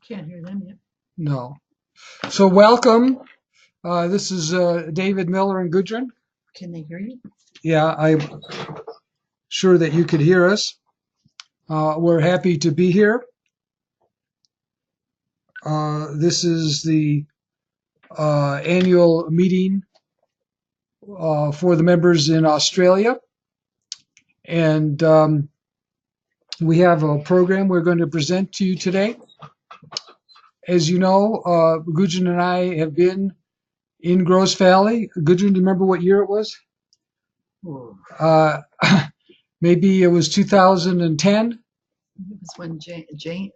Can't hear them yet. No. So welcome. This is David Miller and Gudrun. Can they hear you? Yeah, I'm sure that you could hear us. We're happy to be here. This is the annual meeting for the members in Australia. And we have a program we're going to present to you today. As you know, Gudrun and I have been in Gross Valley. Gudrun, do you remember what year it was? Maybe it was 2010. It was when Jane,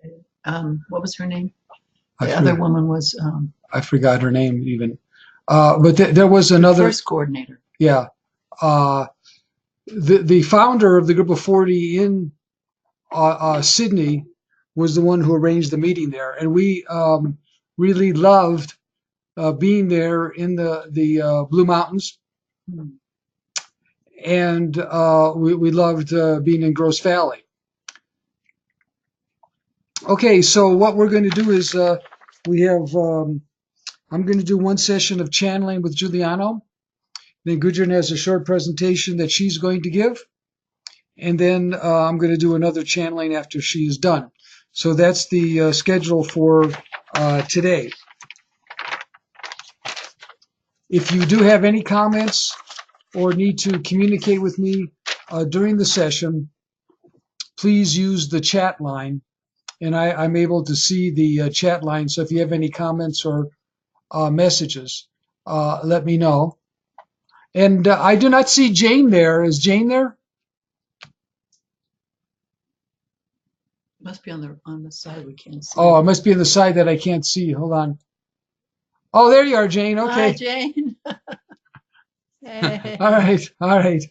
what was her name? I The other woman was I forgot her name even. But there was another. the first coordinator. Yeah. The founder of the Group of 40 in Sidney was the one who arranged the meeting there. And we really loved being there in the Blue Mountains. And we loved being in Gross Valley. Okay, so what we're going to do is we have, I'm going to do one session of channeling with Giuliano. Then Gudrun has a short presentation that she's going to give. And then I'm going to do another channeling after she is done. So that's the schedule for today. If you do have any comments or need to communicate with me during the session, please use the chat line. And I'm able to see the chat line. So if you have any comments or messages, let me know. And I do not see Jane there. Is Jane there? Must be on the side we can't see. Oh, it must be on the side that I can't see. Hold on. Oh, there you are, Jane. Okay. Hi, Jane. Hey. All right.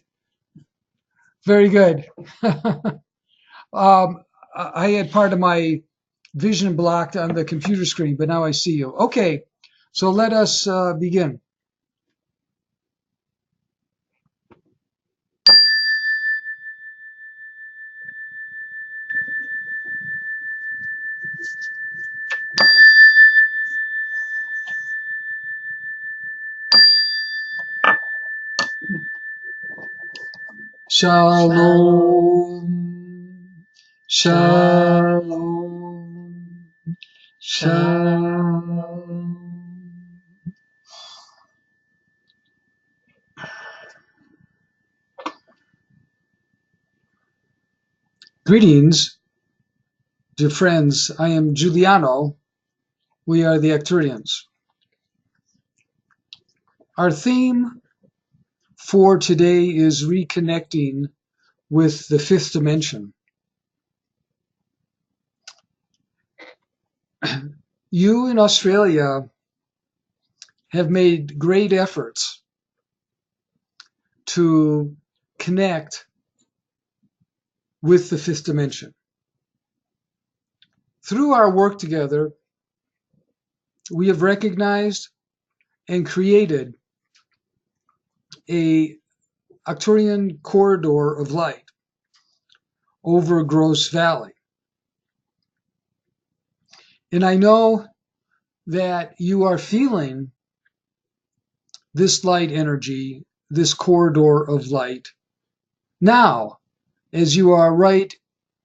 Very good. I had part of my vision blocked on the computer screen, but now I see you. Okay, so let us begin. Shalom. Shalom. Shalom. Greetings, dear friends. I am Giuliano. We are the Arcturians. Our theme for today is reconnecting with the fifth dimension. You in Australia have made great efforts to connect with the fifth dimension. Through our work together, we have recognized and created a Arcturian corridor of light over Gross Valley. And I know that you are feeling this light energy, this corridor of light, now, as you are right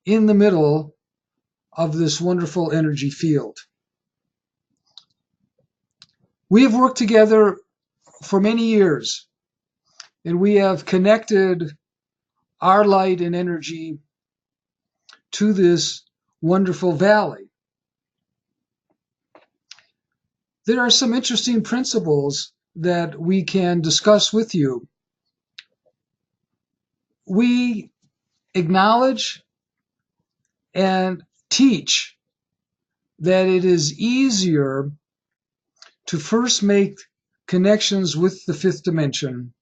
in the middle of this wonderful energy field. We have worked together for many years, and we have connected our light and energy to this wonderful valley. There are some interesting principles that we can discuss with you. We acknowledge and teach that it is easier to first make connections with the fifth dimension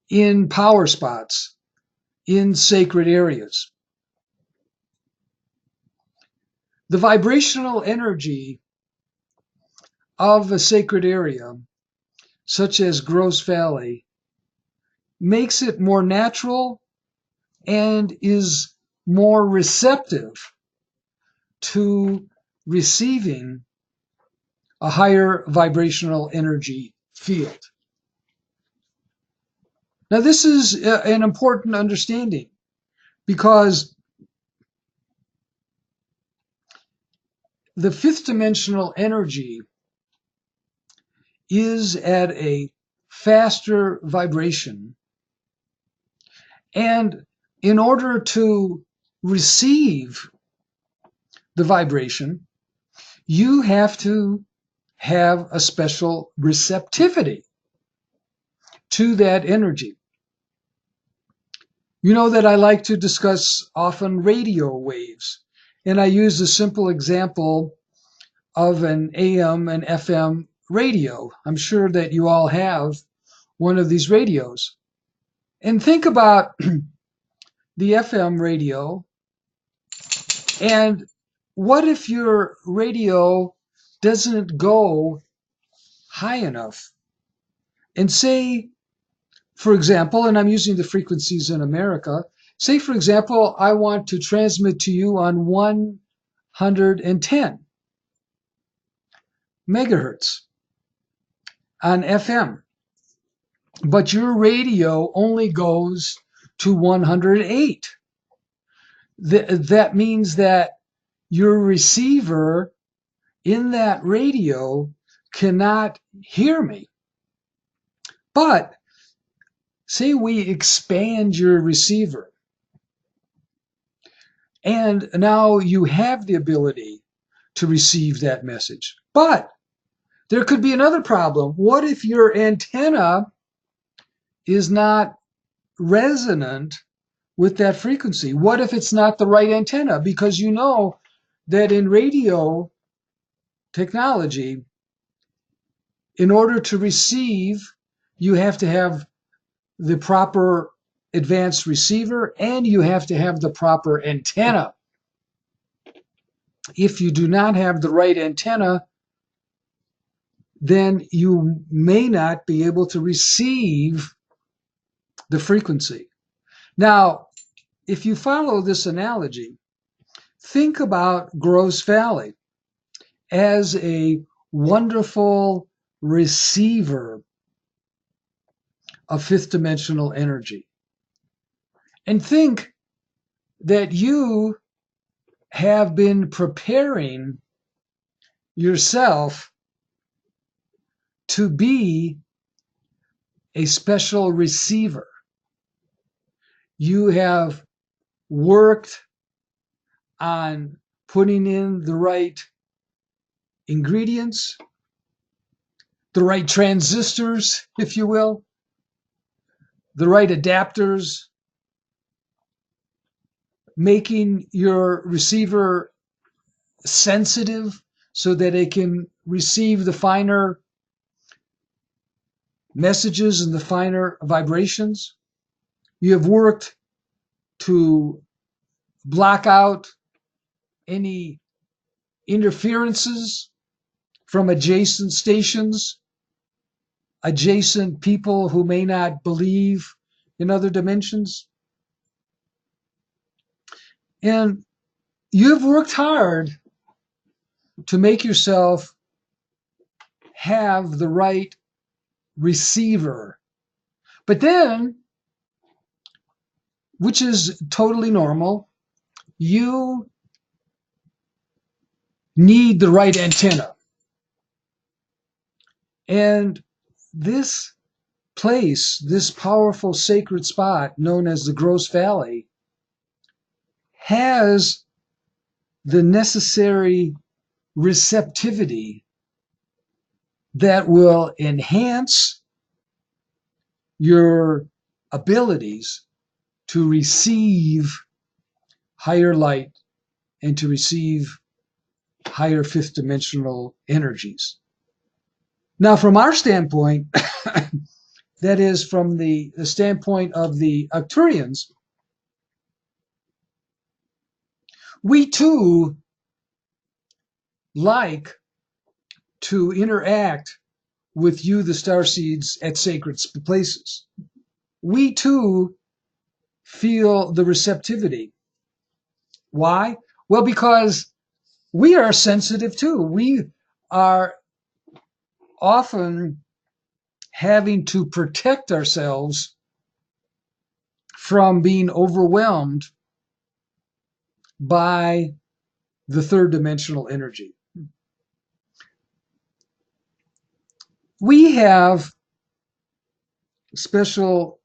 in power spots, in sacred areas. The vibrational energy of a sacred area, such as Gross Valley, makes it more natural and is more receptive to receiving a higher vibrational energy field. Now, this is an important understanding because the fifth dimensional energy is at a faster vibration. And in order to receive the vibration, you have to have a special receptivity to that energy. You know that I like to discuss often radio waves, and I use a simple example of an AM and FM radio. I'm sure that you all have one of these radios. And think about the FM radio, and what if your radio doesn't go high enough? And say, for example, and I'm using the frequencies in America, say, for example, I want to transmit to you on 110 megahertz on FM, but your radio only goes to 108. That means that your receiver in that radio cannot hear me. But say we expand your receiver, and now you have the ability to receive that message. But there could be another problem. What if your antenna is not resonant with that frequency? What if it's not the right antenna? Because you know that in radio technology, in order to receive, you have to have the proper advanced receiver and you have to have the proper antenna. If you do not have the right antenna, then you may not be able to receive the frequency. Now, if you follow this analogy, think about Gross Valley as a wonderful receiver of fifth dimensional energy. And think that you have been preparing yourself to be a special receiver. You have worked on putting in the right ingredients, the right transistors, if you will, the right adapters, making your receiver sensitive so that it can receive the finer messages and the finer vibrations. You have worked to block out any interferences from adjacent stations, adjacent people who may not believe in other dimensions. And you've worked hard to make yourself have the right receiver. But then, which is totally normal, you need the right antenna. And this place, this powerful sacred spot known as the Gross Valley, has the necessary receptivity that will enhance your abilities to receive higher light and to receive higher fifth dimensional energies. Now, from our standpoint, that is from the standpoint of the Arcturians, we too like to interact with you, the starseeds, at sacred places. We too feel the receptivity. Why? Well, because we are sensitive too. We are often having to protect ourselves from being overwhelmed by the third dimensional energy. We have special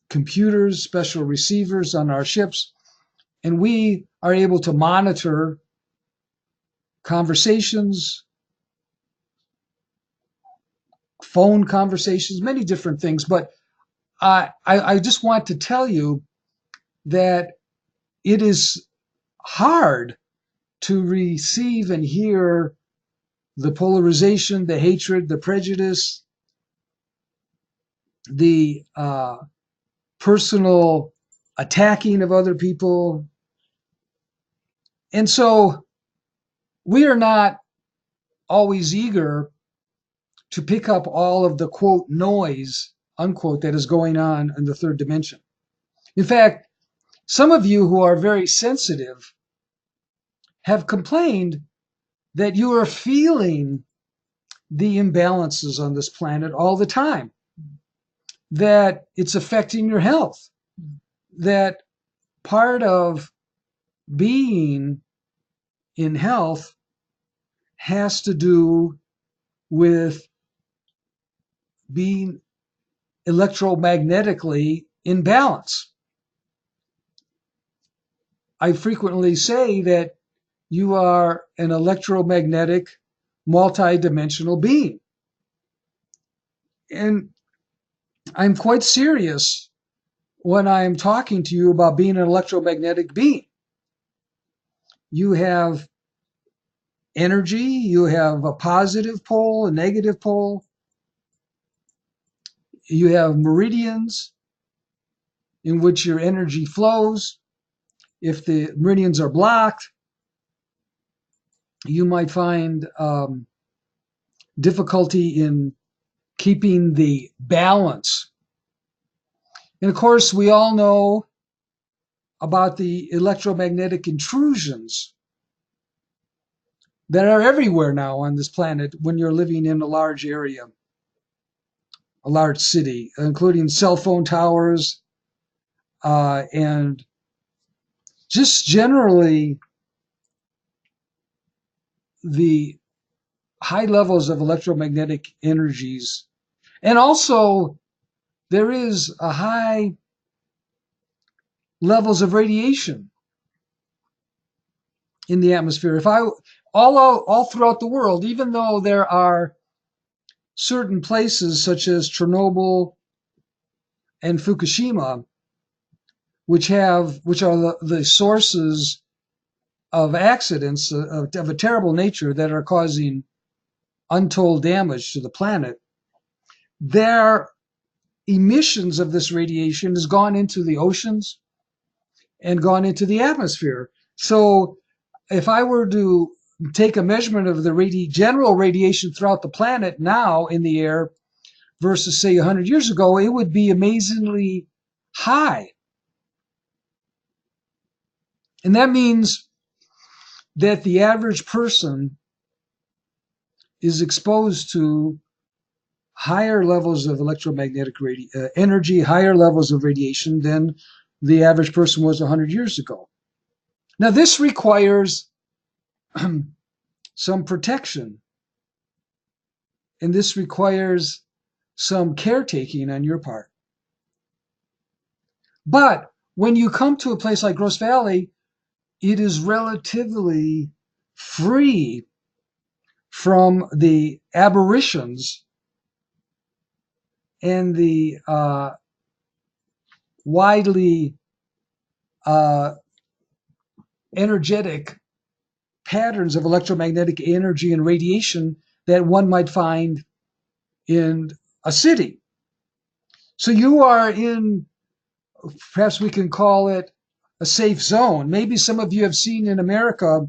computers, special receivers on our ships, and we are able to monitor conversations, phone conversations, many different things. But I just want to tell you that it is hard to receive and hear the polarization, the hatred, the prejudice, the personal attacking of other people. And so we are not always eager to pick up all of the quote noise, unquote, that is going on in the third dimension. In fact, some of you who are very sensitive have complained that you are feeling the imbalances on this planet all the time, that it's affecting your health, that part of being in health has to do with being electromagnetically in balance. I frequently say that you are an electromagnetic, multidimensional being. And I'm quite serious when I'm talking to you about being an electromagnetic being. You have energy, you have a positive pole, a negative pole, you have meridians in which your energy flows. If the meridians are blocked, you might find difficulty in keeping the balance. And of course, we all know about the electromagnetic intrusions that are everywhere now on this planet when you're living in a large area, a large city, including cell phone towers, and just generally the high levels of electromagnetic energies. And also there is a high levels of radiation in the atmosphere. If I all throughout the world, even though there are certain places such as Chernobyl and Fukushima, which are the sources of accidents of a terrible nature that are causing untold damage to the planet, their emissions of this radiation has gone into the oceans and gone into the atmosphere. So if I were to take a measurement of the general radiation throughout the planet now in the air versus, say, 100 years ago, it would be amazingly high. And that means that the average person is exposed to higher levels of electromagnetic energy, higher levels of radiation than the average person was 100 years ago. Now, this requires some protection, and this requires some caretaking on your part. But when you come to a place like Gross Valley, it is relatively free from the aberrations and the widely energetic patterns of electromagnetic energy and radiation that one might find in a city. So you are in, perhaps we can call it a safe zone. Maybe some of you have seen in America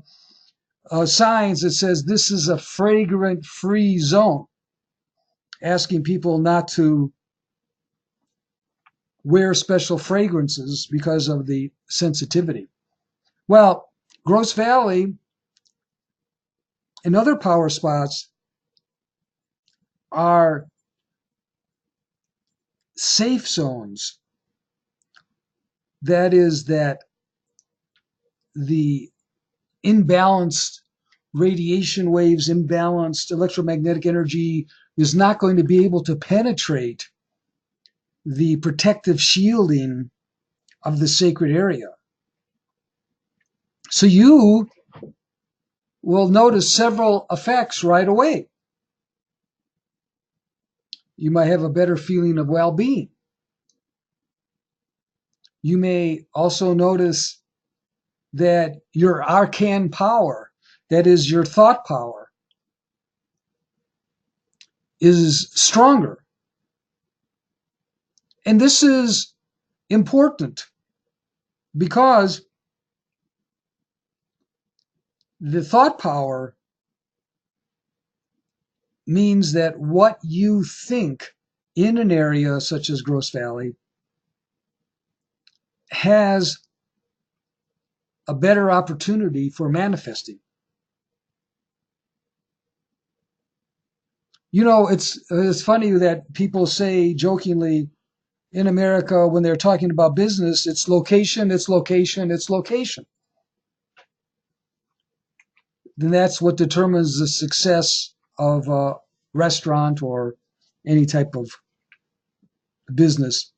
signs that says this is a fragrant-free zone, asking people not to wear special fragrances because of the sensitivity. Well, Gross Valley and other power spots are safe zones. That is, that the imbalanced radiation waves, imbalanced electromagnetic energy is not going to be able to penetrate the protective shielding of the sacred area. So you will notice several effects right away. You might have a better feeling of well-being. You may also notice that your arcane power, that is your thought power, is stronger. And this is important because the thought power means that what you think in an area such as Gross Valley has a better opportunity for manifesting. You know, it's funny that people say jokingly in America when they're talking about business, it's location, it's location, it's location. Then that's what determines the success of a restaurant or any type of business.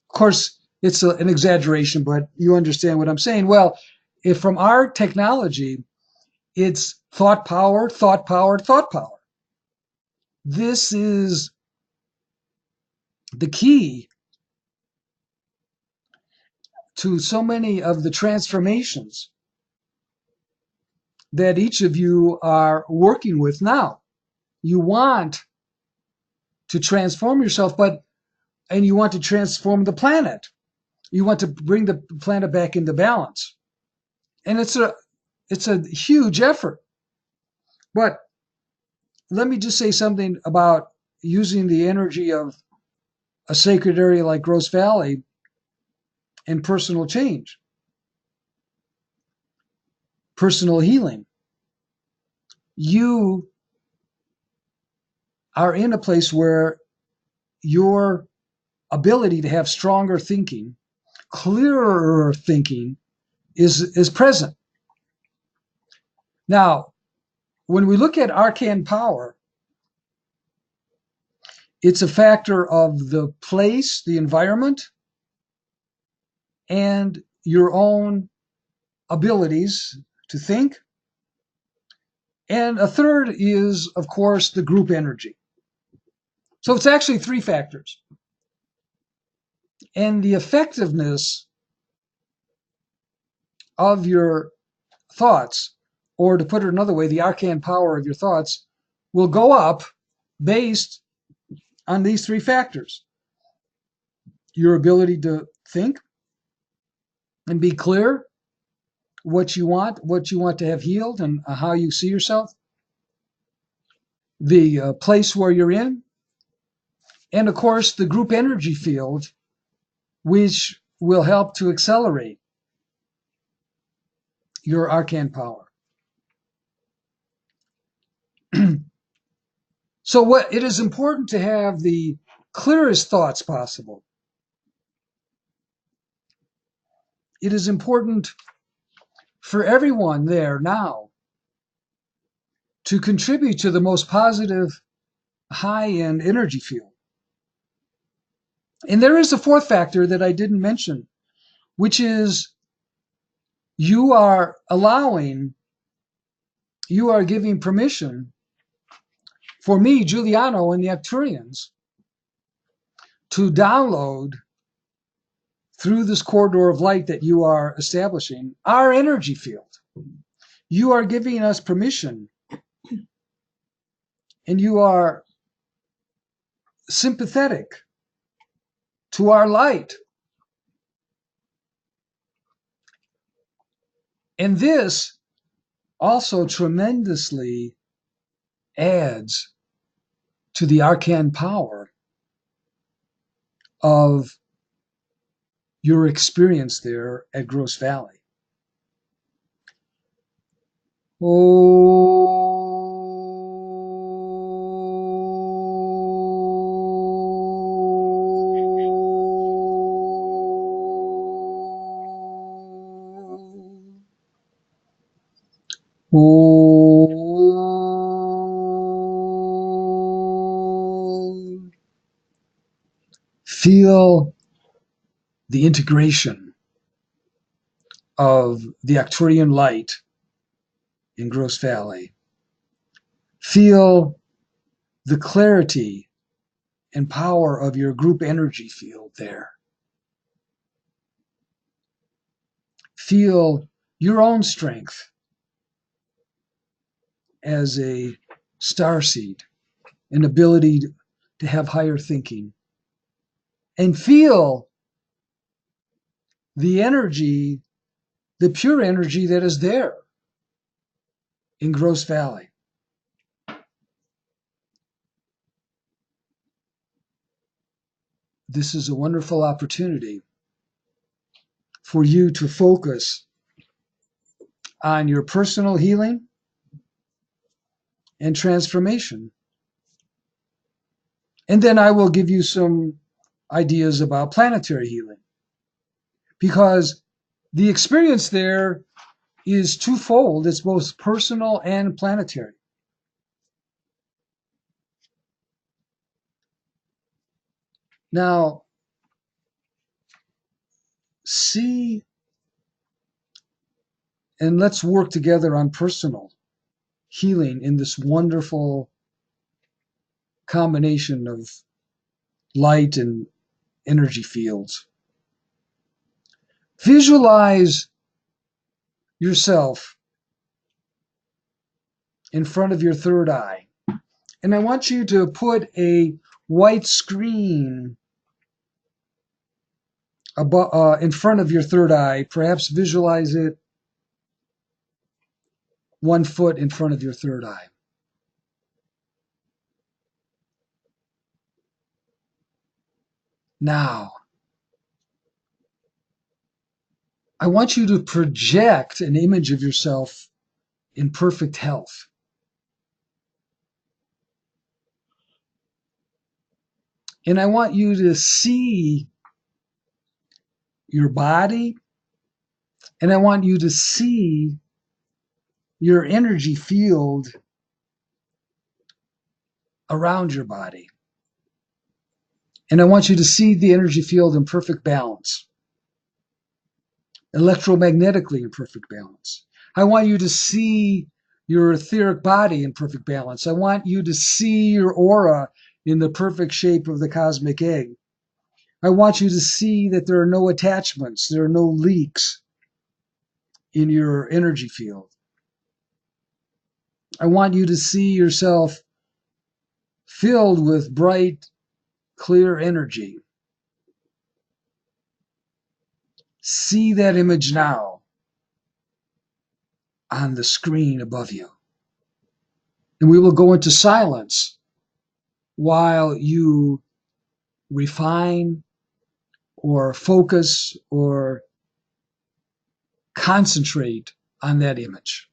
Of course, it's an exaggeration, but you understand what I'm saying. Well, if from our technology, it's thought power, thought power, thought power. This is the key to so many of the transformations that each of you are working with now. You want to transform yourself, and you want to transform the planet. You want to bring the planet back into balance. And it's a huge effort. But let me just say something about using the energy of a sacred area like Gross Valley in personal change, personal healing. You are in a place where your ability to have stronger thinking, clearer thinking is present. Now, when we look at arcane power, it's a factor of the place, the environment, and your own abilities to think. And a third is, of course, the group energy. So it's actually three factors. And the effectiveness of your thoughts, or to put it another way, the arcane power of your thoughts will go up based on these three factors. Your ability to think and be clear what you want to have healed, and how you see yourself, the place where you're in, and of course the group energy field, which will help to accelerate your arcane power. So it is important to have the clearest thoughts possible. It is important for everyone there now to contribute to the most positive high-end energy field. And there is a fourth factor that I didn't mention, which is you are giving permission for me, Giuliano, and the Acturians to download through this corridor of light that you are establishing our energy field. You are giving us permission, and you are sympathetic to our light. And this also tremendously adds to the arcane power of your experience there at Gross Valley. Oh. Hold. Feel the integration of the Arcturian light in Gross Valley. Feel the clarity and power of your group energy field there. Feel your own strength as a starseed, an ability to have higher thinking. And feel the energy, the pure energy that is there in Gross Valley. This is a wonderful opportunity for you to focus on your personal healing and transformation. And then I will give you some ideas about planetary healing, because the experience there is twofold. It's both personal and planetary. Now, see, and let's work together on personal healing in this wonderful combination of light and energy fields. Visualize yourself in front of your third eye. And I want you to put a white screen in front of your third eye. Perhaps visualize it 1 foot in front of your third eye. Now, I want you to project an image of yourself in perfect health. And I want you to see your body, and I want you to see your energy field around your body. And I want you to see the energy field in perfect balance, electromagnetically in perfect balance. I want you to see your etheric body in perfect balance. I want you to see your aura in the perfect shape of the cosmic egg. I want you to see that there are no attachments, there are no leaks in your energy field. I want you to see yourself filled with bright, clear energy. See that image now on the screen above you. And we will go into silence while you refine or focus or concentrate on that image.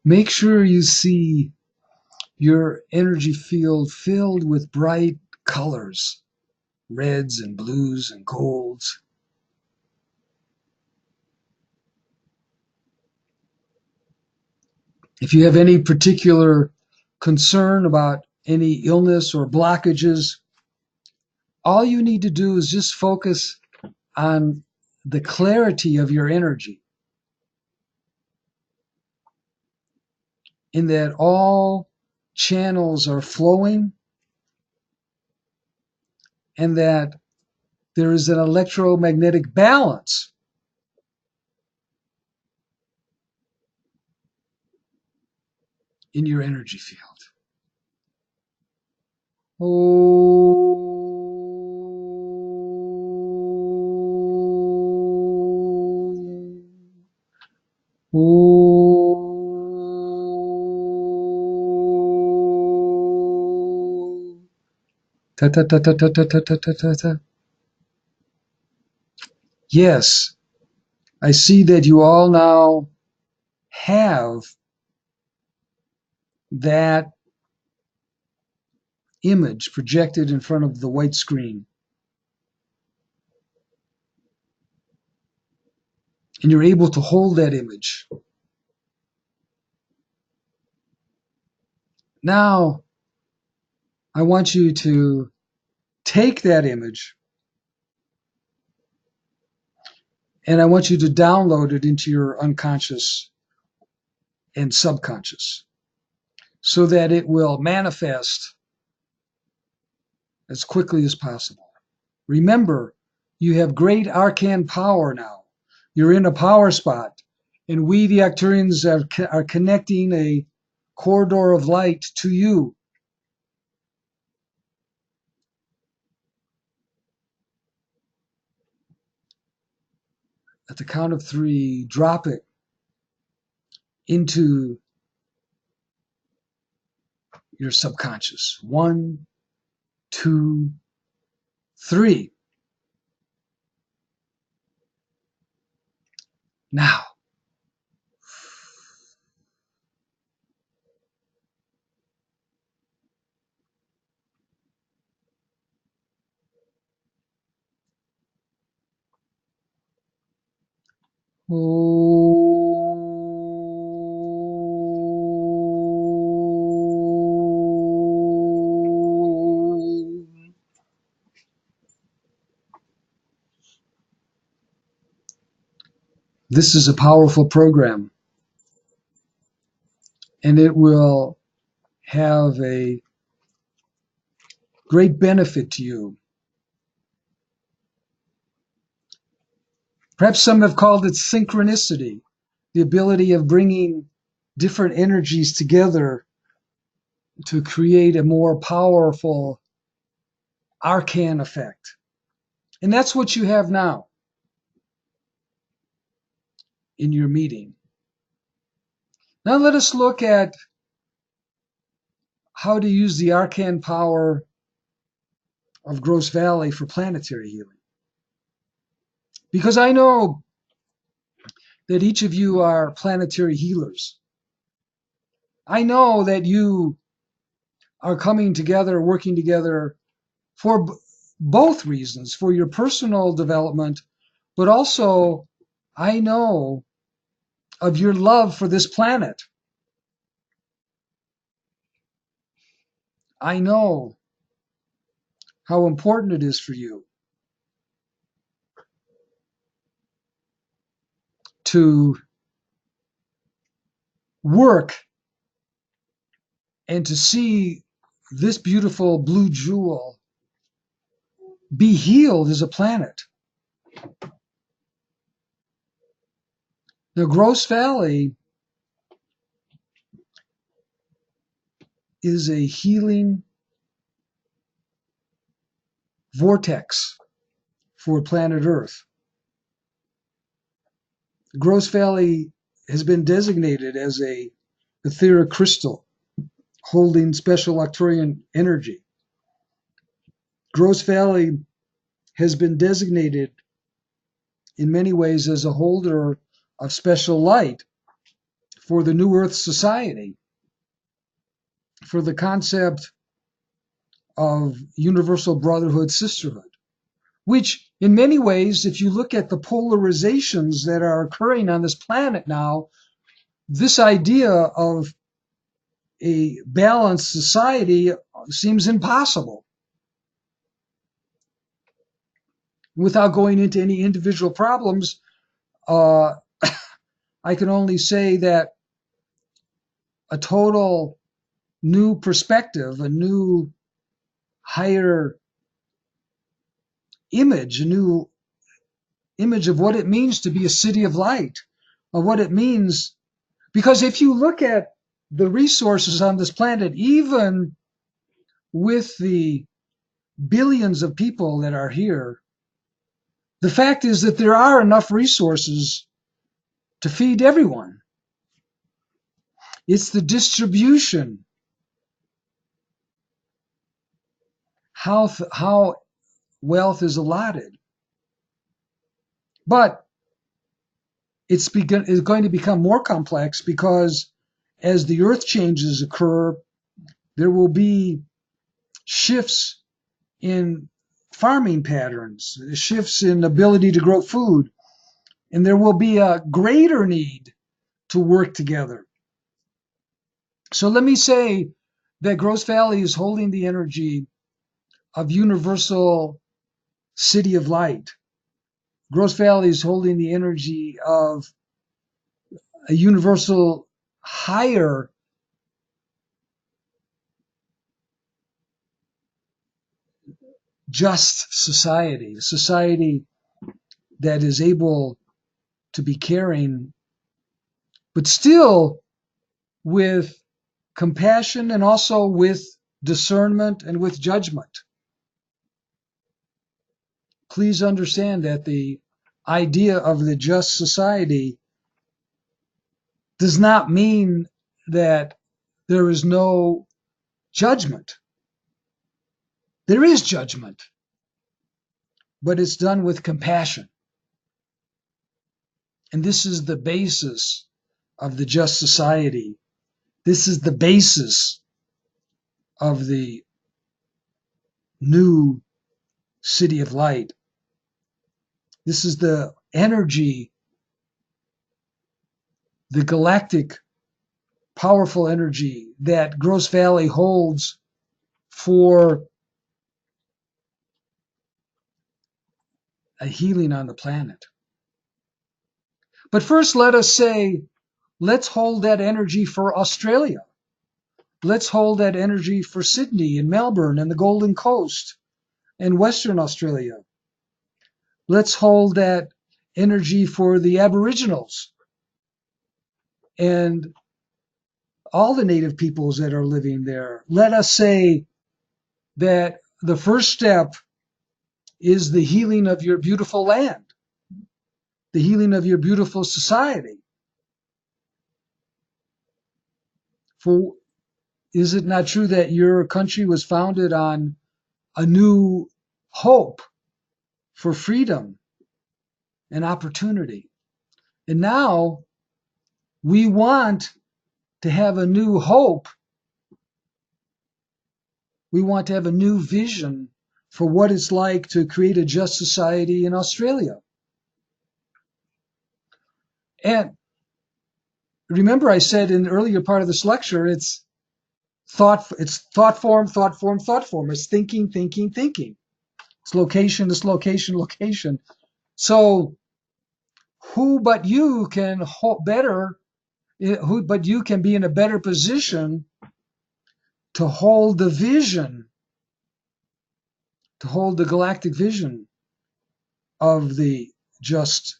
Make sure you see your energy field filled with bright colors, reds and blues and golds. If you have any particular concern about any illness or blockages, all you need to do is just focus on the clarity of your energy, in that all channels are flowing and that there is an electromagnetic balance in your energy field. Oh. Oh. Ta ta ta ta ta ta ta ta ta ta. Yes, I see that you all now have that image projected in front of the white screen. And you're able to hold that image. Now, I want you to take that image and I want you to download it into your unconscious and subconscious so that it will manifest as quickly as possible. Remember, you have great arcane power now. You're in a power spot, and we, the Arcturians, are connecting a corridor of light to you. At the count of 3, drop it into your subconscious. 1, 2, 3. Now, this is a powerful program, and it will have a great benefit to you. Perhaps some have called it synchronicity, the ability of bringing different energies together to create a more powerful arcane effect. And that's what you have now in your meeting. Now let us look at how to use the arcane power of Gross Valley for planetary healing. Because I know that each of you are planetary healers. I know that you are coming together, working together for both reasons, for your personal development, but also I know of your love for this planet. I know how important it is for you to work and to see this beautiful blue jewel be healed as a planet. Now, Gross Valley is a healing vortex for planet Earth. Gross Valley has been designated as a etheric crystal holding special Arcturian energy. Gross Valley has been designated in many ways as a holder of special light for the New Earth Society, for the concept of universal brotherhood, sisterhood, which in many ways, if you look at the polarizations that are occurring on this planet now, this idea of a balanced society seems impossible. Without going into any individual problems, I can only say that a total new perspective, a new higher image, a new image of what it means to be a city of light, of what it means. Because if you look at the resources on this planet, even with the billions of people that are here, the fact is that there are enough resources to feed everyone. It's the distribution, how wealth is allotted. But it's going to become more complex because as the earth changes occur, there will be shifts in farming patterns, shifts in ability to grow food, and there will be a greater need to work together. So let me say that Gross Valley is holding the energy of universal city of light. Gross Valley is holding the energy of a universal higher just society, a society that is able to be caring, but still with compassion and also with discernment and with judgment. Please understand that the idea of the just society does not mean that there is no judgment. There is judgment, but it's done with compassion. And this is the basis of the just society. This is the basis of the new city of light. This is the energy, the galactic, powerful energy that Gross Valley holds for a healing on the planet. But first, let us say, let's hold that energy for Australia. Let's hold that energy for Sydney and Melbourne and the Golden Coast and Western Australia. Let's hold that energy for the Aboriginals and all the native peoples that are living there. Let us say that the first step is the healing of your beautiful land, the healing of your beautiful society. For is it not true that your country was founded on a new hope for freedom and opportunity? And now we want to have a new hope. We want to have a new vision for what it's like to create a just society in Australia. And remember, I said in the earlier part of this lecture, it's thought form, thought form, thought form. It's thinking, thinking, thinking. It's location, it's location, location. So who but you can be in a better position to hold the vision, to hold the galactic vision of the just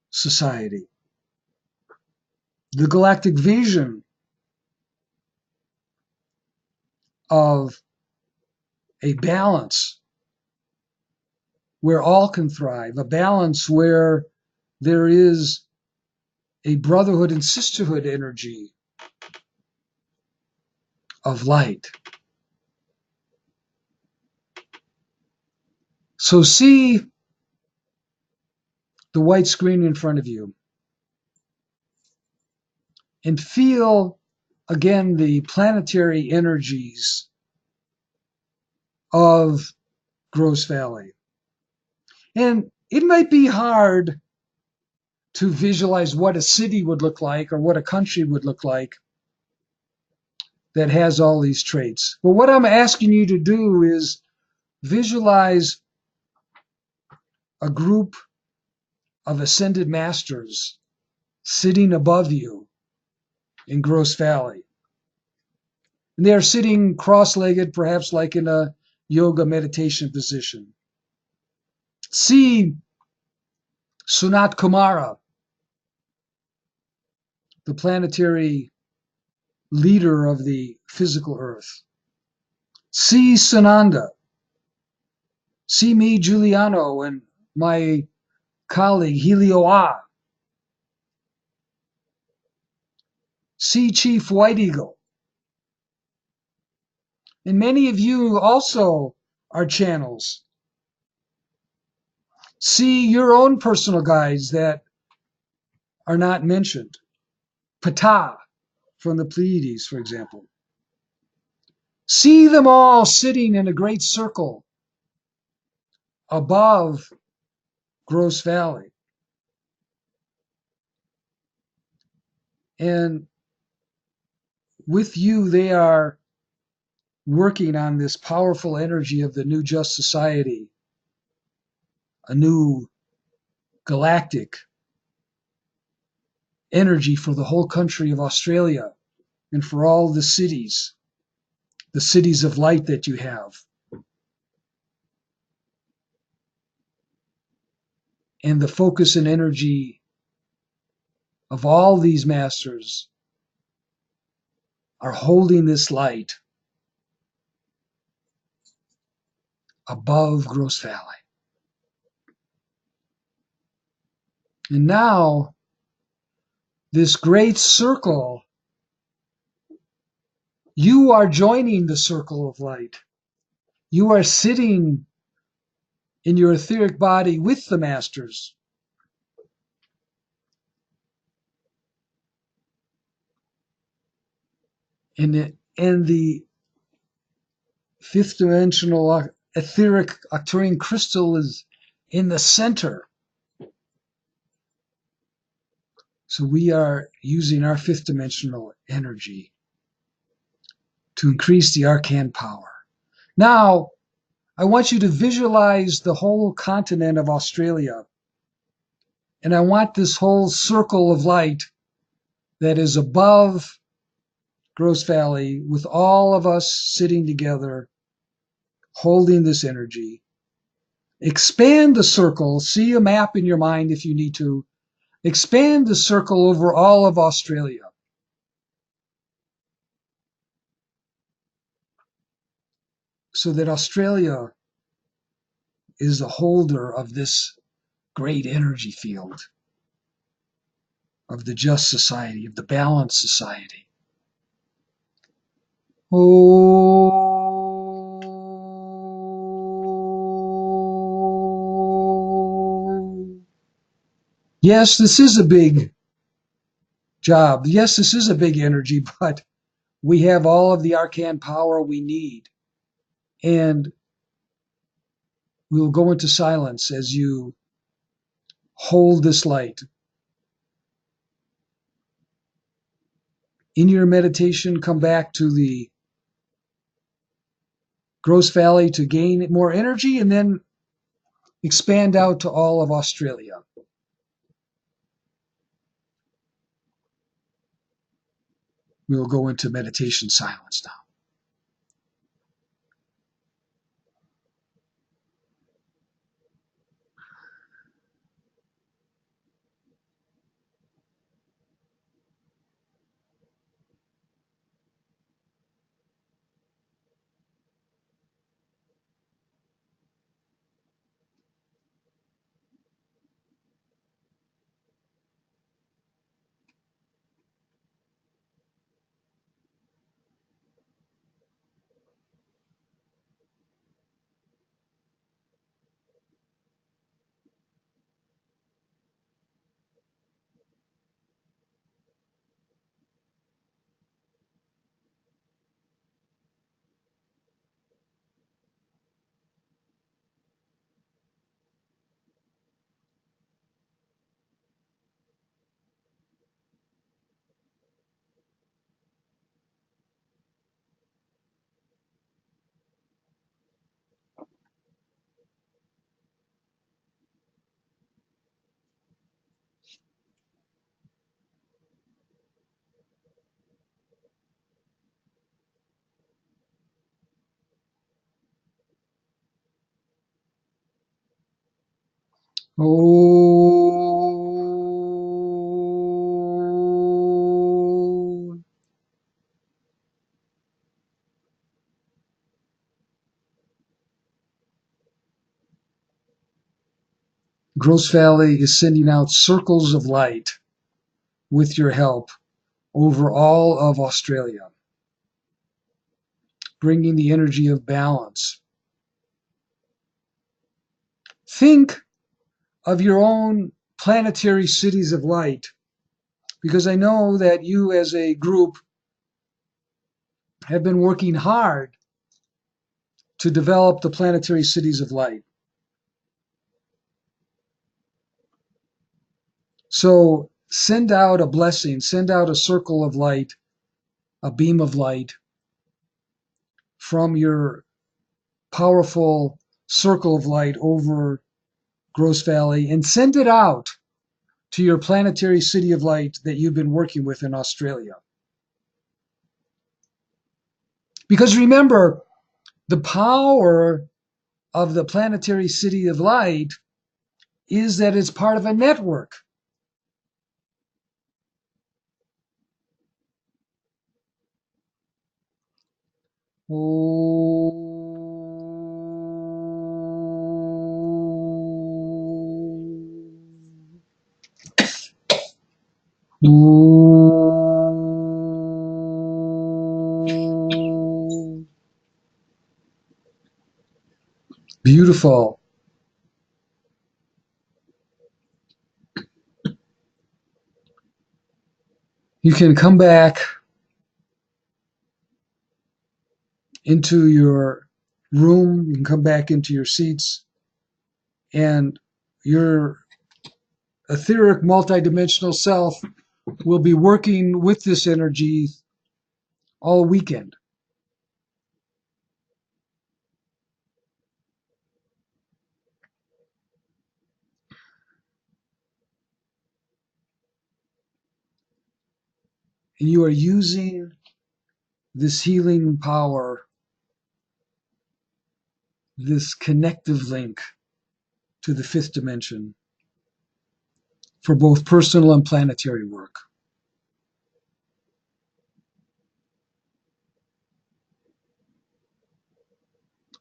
society, the galactic vision of a balance where all can thrive, a balance where there is a brotherhood and sisterhood energy of light. So see the white screen in front of you and feel again the planetary energies of Gross Valley. And it might be hard to visualize what a city would look like or what a country would look like that has all these traits. But what I'm asking you to do is visualize a group of ascended masters sitting above you in Gross Valley. And they are sitting cross-legged, perhaps like in a yoga meditation position. See Sunat Kumara, the planetary leader of the physical earth. See Sananda. See me, Giuliano, and my colleague, Helio A. See Chief White Eagle. And many of you also are channels. See your own personal guides that are not mentioned. Ptah from the Pleiades, for example. See them all sitting in a great circle above Gross Valley. And with you, they are working on this powerful energy of the new just society, a new galactic energy for the whole country of Australia and for all the cities of light that you have. And the focus and energy of all these masters are holding this light above Gross Valley. And now, this great circle, you are joining the circle of light. You are sitting in your etheric body with the masters. And the fifth dimensional etheric Arcturian crystal is in the center. So we are using our fifth dimensional energy to increase the arcane power. Now, I want you to visualize the whole continent of Australia. And I want this whole circle of light that is above Gross Valley with all of us sitting together, holding this energy. Expand the circle. See a map in your mind if you need to. Expand the circle over all of Australia. So that Australia is the holder of this great energy field of the just society, of the balanced society. Oh. Yes, this is a big job. Yes, this is a big energy, but we have all of the arcane power we need. And we will go into silence as you hold this light. In your meditation, come back to the Gross Valley to gain more energy and then expand out to all of Australia. We will go into meditation silence now. Oh. Gross Valley is sending out circles of light with your help over all of Australia, bringing the energy of balance. Think of your own planetary cities of light, because I know that you as a group have been working hard to develop the planetary cities of light. So send out a blessing, send out a circle of light, a beam of light from your powerful circle of light over Gross Valley, and send it out to your planetary city of light that you've been working with in Australia. Because remember, the power of the planetary city of light is that it's part of a network. Oh. Beautiful. You can come back into your room, you can come back into your seats, and your etheric multidimensional self will be working with this energy all weekend. And you are using this healing power, this connective link to the fifth dimension for both personal and planetary work.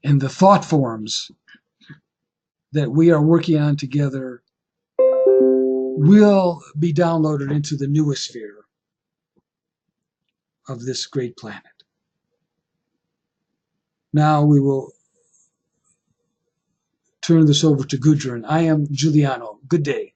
And the thought forms that we are working on together will be downloaded into the noosphere of this great planet. Now we will turn this over to Gudrun. I am Giuliano. Good day.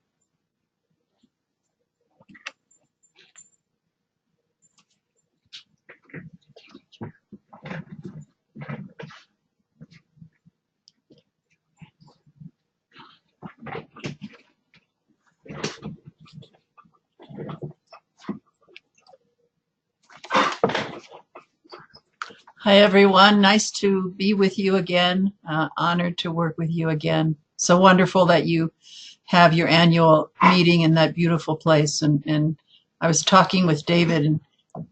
Hi, everyone. Nice to be with you again. Honored to work with you again. So wonderful that you have your annual meeting in that beautiful place. And I was talking with David, and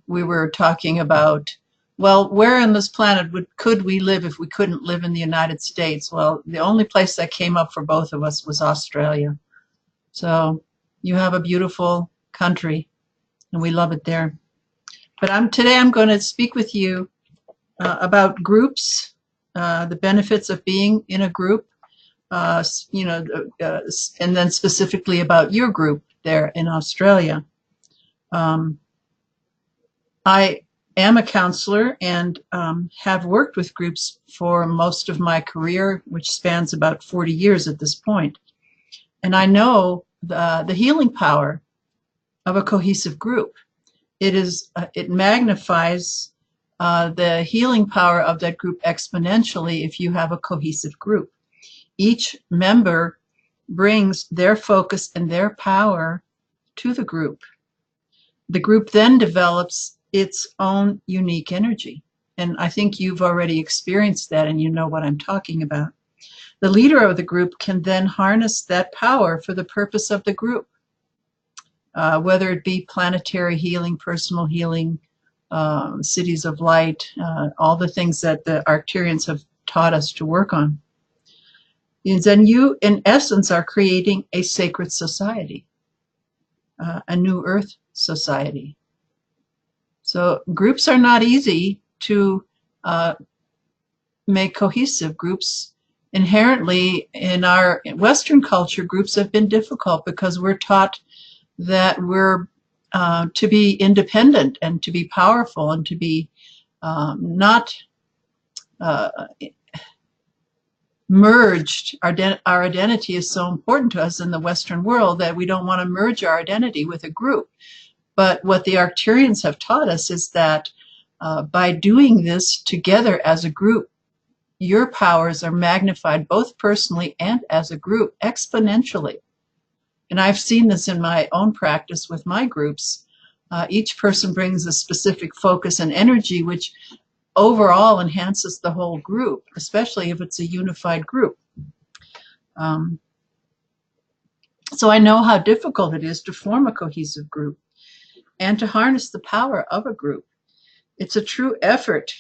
we were talking about, well, where on this planet could we live if we couldn't live in the United States? Well, the only place that came up for both of us was Australia. So you have a beautiful country, and we love it there. But today I'm going to speak with you about groups, the benefits of being in a group, and then specifically about your group there in Australia. I am a counselor and have worked with groups for most of my career, which spans about 40 years at this point. And I know the healing power of a cohesive group. It magnifies the healing power of that group exponentially if you have a cohesive group. Each member brings their focus and their power to the group. The group then develops its own unique energy. And I think you've already experienced that and you know what I'm talking about. The leader of the group can then harness that power for the purpose of the group, whether it be planetary healing, personal healing, cities of light, all the things that the Arcturians have taught us to work on. then you, in essence, are creating a sacred society, a new earth society. So groups are not easy to make cohesive. Groups inherently in our Western culture, groups have been difficult because we're taught that we're to be independent and to be powerful and to be not merged. Our identity is so important to us in the Western world that we don't want to merge our identity with a group. But what the Arcturians have taught us is that by doing this together as a group, your powers are magnified both personally and as a group exponentially. And I've seen this in my own practice with my groups. Each person brings a specific focus and energy, which overall enhances the whole group, especially if it's a unified group. So I know how difficult it is to form a cohesive group and to harness the power of a group. It's a true effort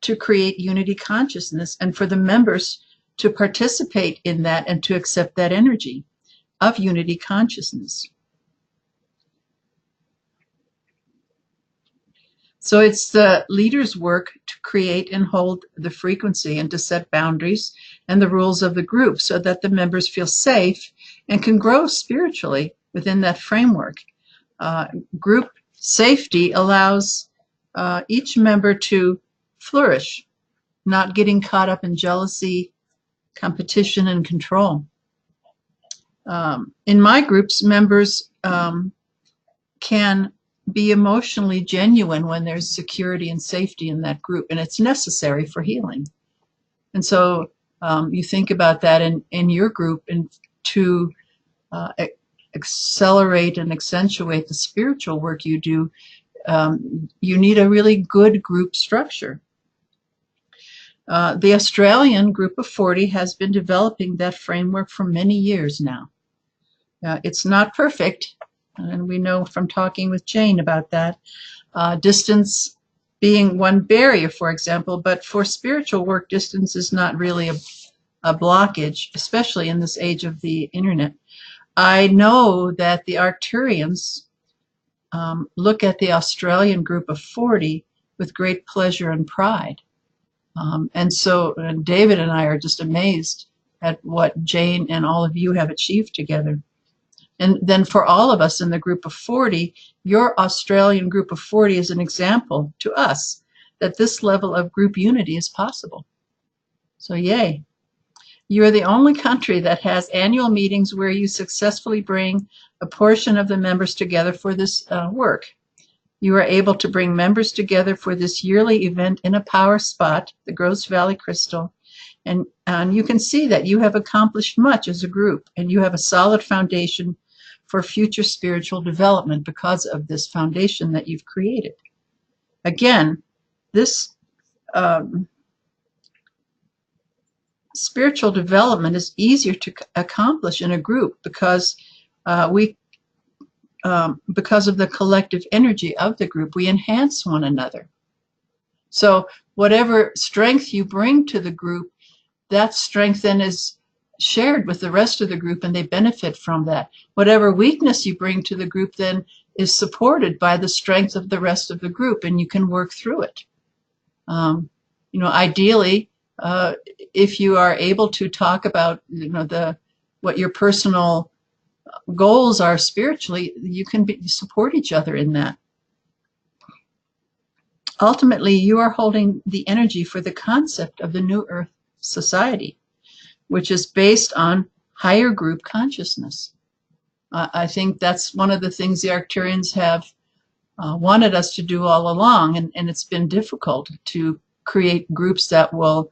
to create unity consciousness and for the members to participate in that and to accept that energy of unity consciousness. So it's the leader's work to create and hold the frequency and to set boundaries and the rules of the group so that the members feel safe and can grow spiritually within that framework. Group safety allows each member to flourish, not getting caught up in jealousy, competition, and control. In my groups, members can be emotionally genuine when there's security and safety in that group, and it's necessary for healing. And so you think about that in your group, and to accelerate and accentuate the spiritual work you do, you need a really good group structure. The Australian Group of 40 has been developing that framework for many years now. It's not perfect, and we know from talking with Jane about that. Distance being one barrier, for example, but for spiritual work, distance is not really a blockage, especially in this age of the internet. I know that the Arcturians look at the Australian Group of 40 with great pleasure and pride. And so David and I are just amazed at what Jane and all of you have achieved together. And then for all of us in the Group of 40, your Australian Group of 40 is an example to us that this level of group unity is possible. So yay. You are the only country that has annual meetings where you successfully bring a portion of the members together for this work. You are able to bring members together for this yearly event in a power spot, the Gross Valley Crystal, and you can see that you have accomplished much as a group, and you have a solid foundation for future spiritual development because of this foundation that you've created. Again, this spiritual development is easier to accomplish in a group because because of the collective energy of the group, we enhance one another. So whatever strength you bring to the group, that strength then is shared with the rest of the group and they benefit from that. Whatever weakness you bring to the group then is supported by the strength of the rest of the group and you can work through it. Ideally, if you are able to talk about, what your personal goals are spiritually, you can support each other in that. Ultimately, you are holding the energy for the concept of the New Earth Society, which is based on higher group consciousness. I think that's one of the things the Arcturians have wanted us to do all along, and it's been difficult to create groups that will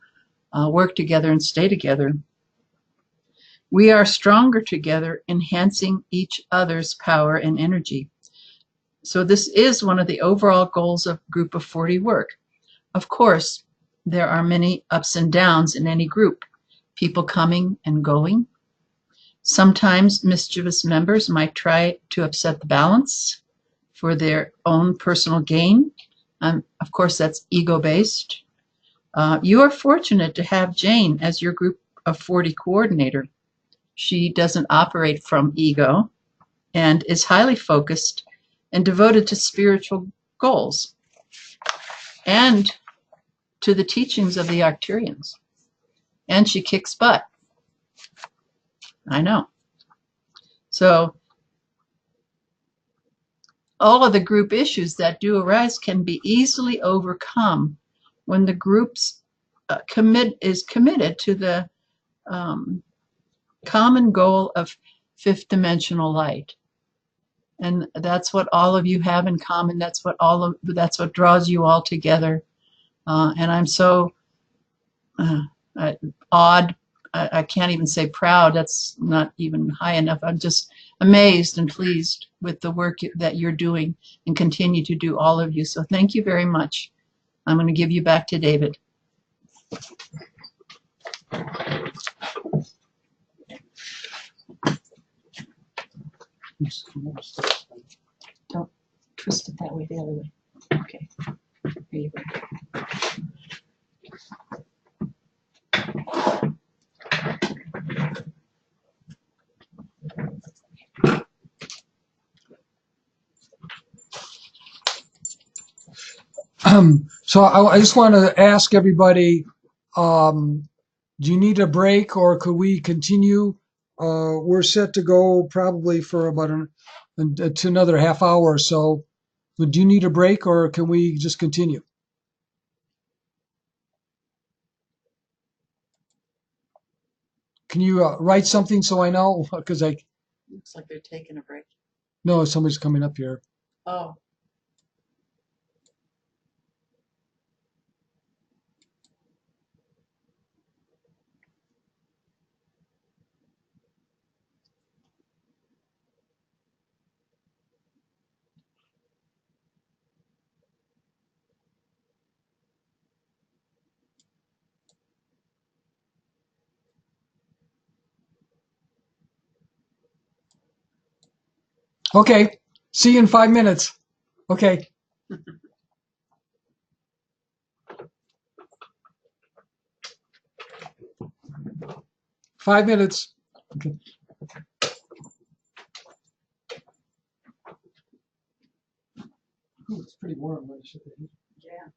work together and stay together. We are stronger together, enhancing each other's power and energy. So this is one of the overall goals of Group of 40 work. Of course, there are many ups and downs in any group, people coming and going. Sometimes mischievous members might try to upset the balance for their own personal gain. Of course, that's ego-based. You are fortunate to have Jane as your Group of 40 coordinator. She doesn't operate from ego and is highly focused and devoted to spiritual goals and to the teachings of the Arcturians. And she kicks butt. I know. So all of the group issues that do arise can be easily overcome when the group's is committed to the common goal of fifth dimensional light. And that's what all of you have in common. That's what draws you all together. And I'm so awed. I can't even say proud. That's not even high enough. I'm just amazed and pleased with the work that you're doing and continue to do, all of you. So thank you very much. I'm going to give you back to David. Don't twist it that way, the other way. Okay. Here you go. So I just want to ask everybody, do you need a break or could we continue? We're set to go probably for about to another half hour or so. But do you need a break or can we just continue? Can you write something so I know? Because Looks like they're taking a break. no, somebody's coming up here. Oh. Okay. See you in 5 minutes. Okay. 5 minutes. Okay. Ooh, it's pretty warm. Yeah.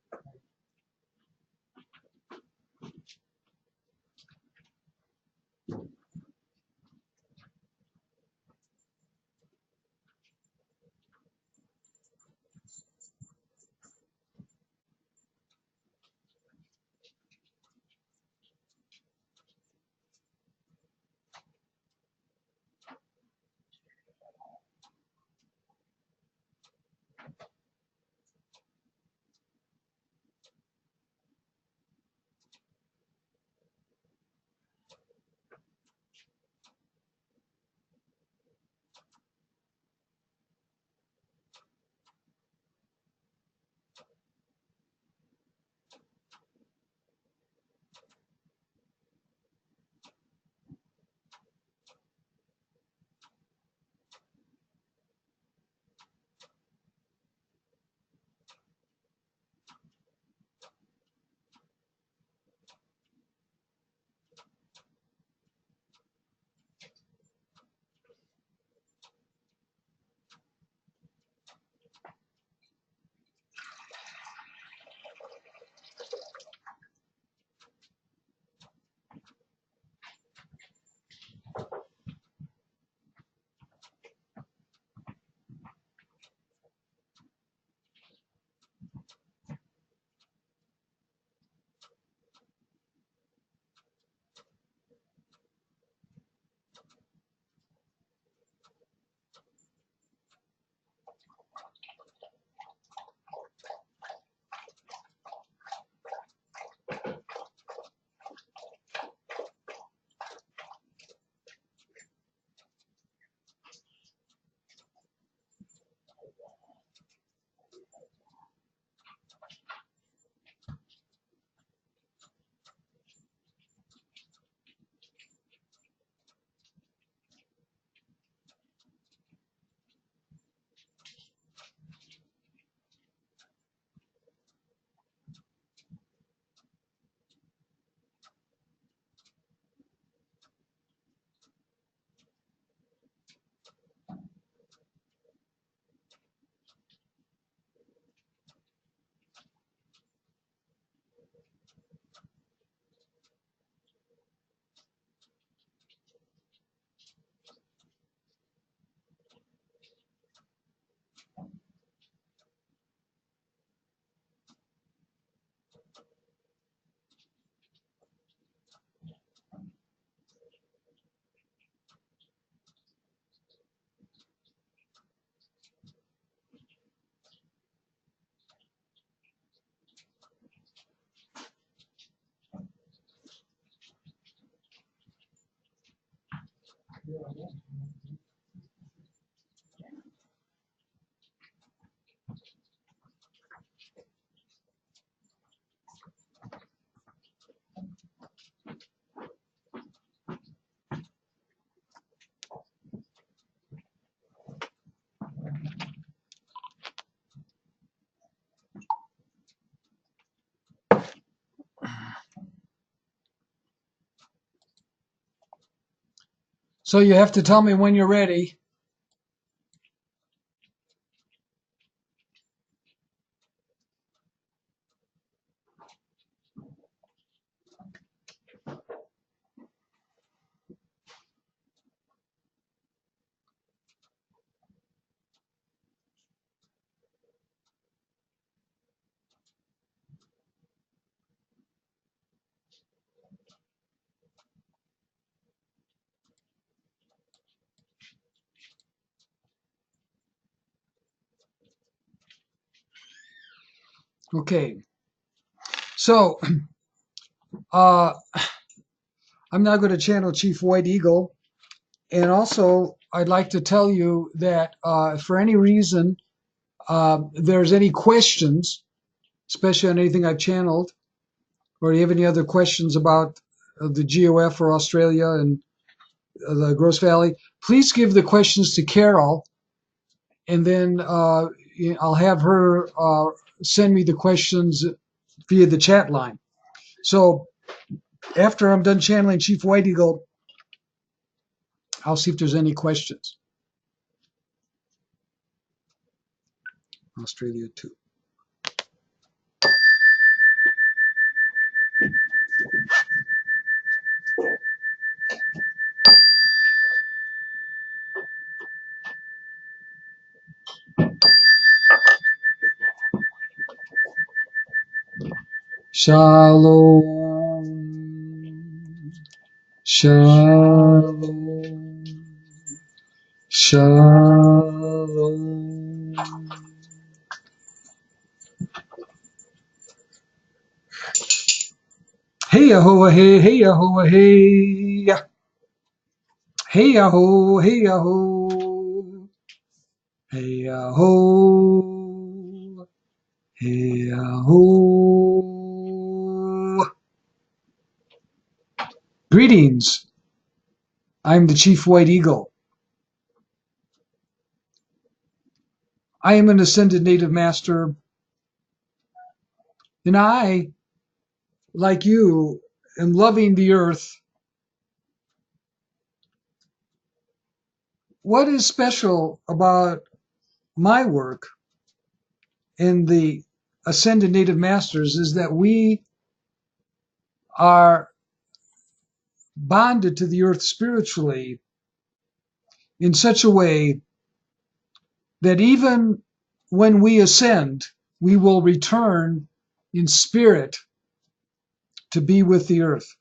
So you have to tell me when you're ready. Okay. So I'm now going to channel Chief White Eagle. And also, I'd like to tell you that for any reason there's any questions, especially on anything I've channeled, or you have any other questions about the GOF or Australia and the Gross Valley, please give the questions to Carol, and then I'll have her send me the questions via the chat line. So after I'm done channeling Chief White Eagle, I'll see if there's any questions. Australia 2. Shalom. Shalom. Shalom. Hey yaho, hey, hey yaho, hey. Hey yaho, hey yaho. Hey yaho. Hey yaho. Greetings. I'm the Chief White Eagle. I am an ascended native master, and I, like you, am loving the earth. What is special about my work and the ascended native masters is that we are bonded to the earth spiritually in such a way that even when we ascend, we will return in spirit to be with the earth.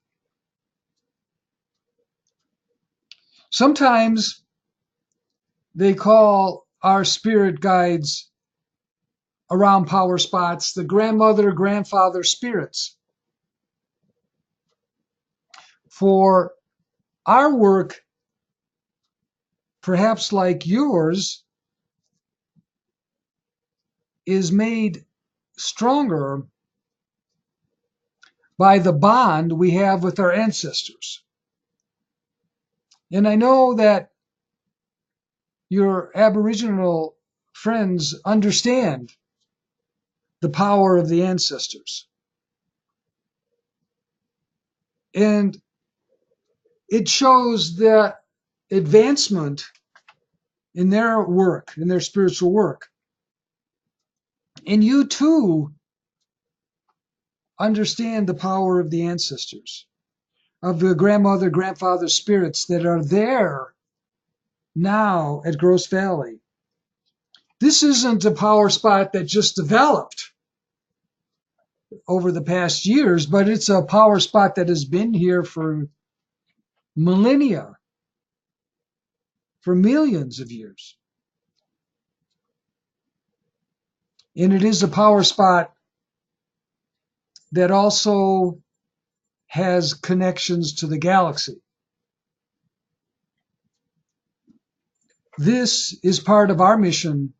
Sometimes they call our spirit guides around power spots the grandmother, grandfather spirits. For our work, perhaps like yours, is made stronger by the bond we have with our ancestors. And I know that your Aboriginal friends understand the power of the ancestors. And it shows the advancement in their work, in their spiritual work. And you too understand the power of the ancestors, of the grandmother, grandfather spirits that are there now at Gross Valley. This isn't a power spot that just developed over the past years, but it's a power spot that has been here for millennia, for millions of years. And it is a power spot that also has connections to the galaxy. This is part of our mission,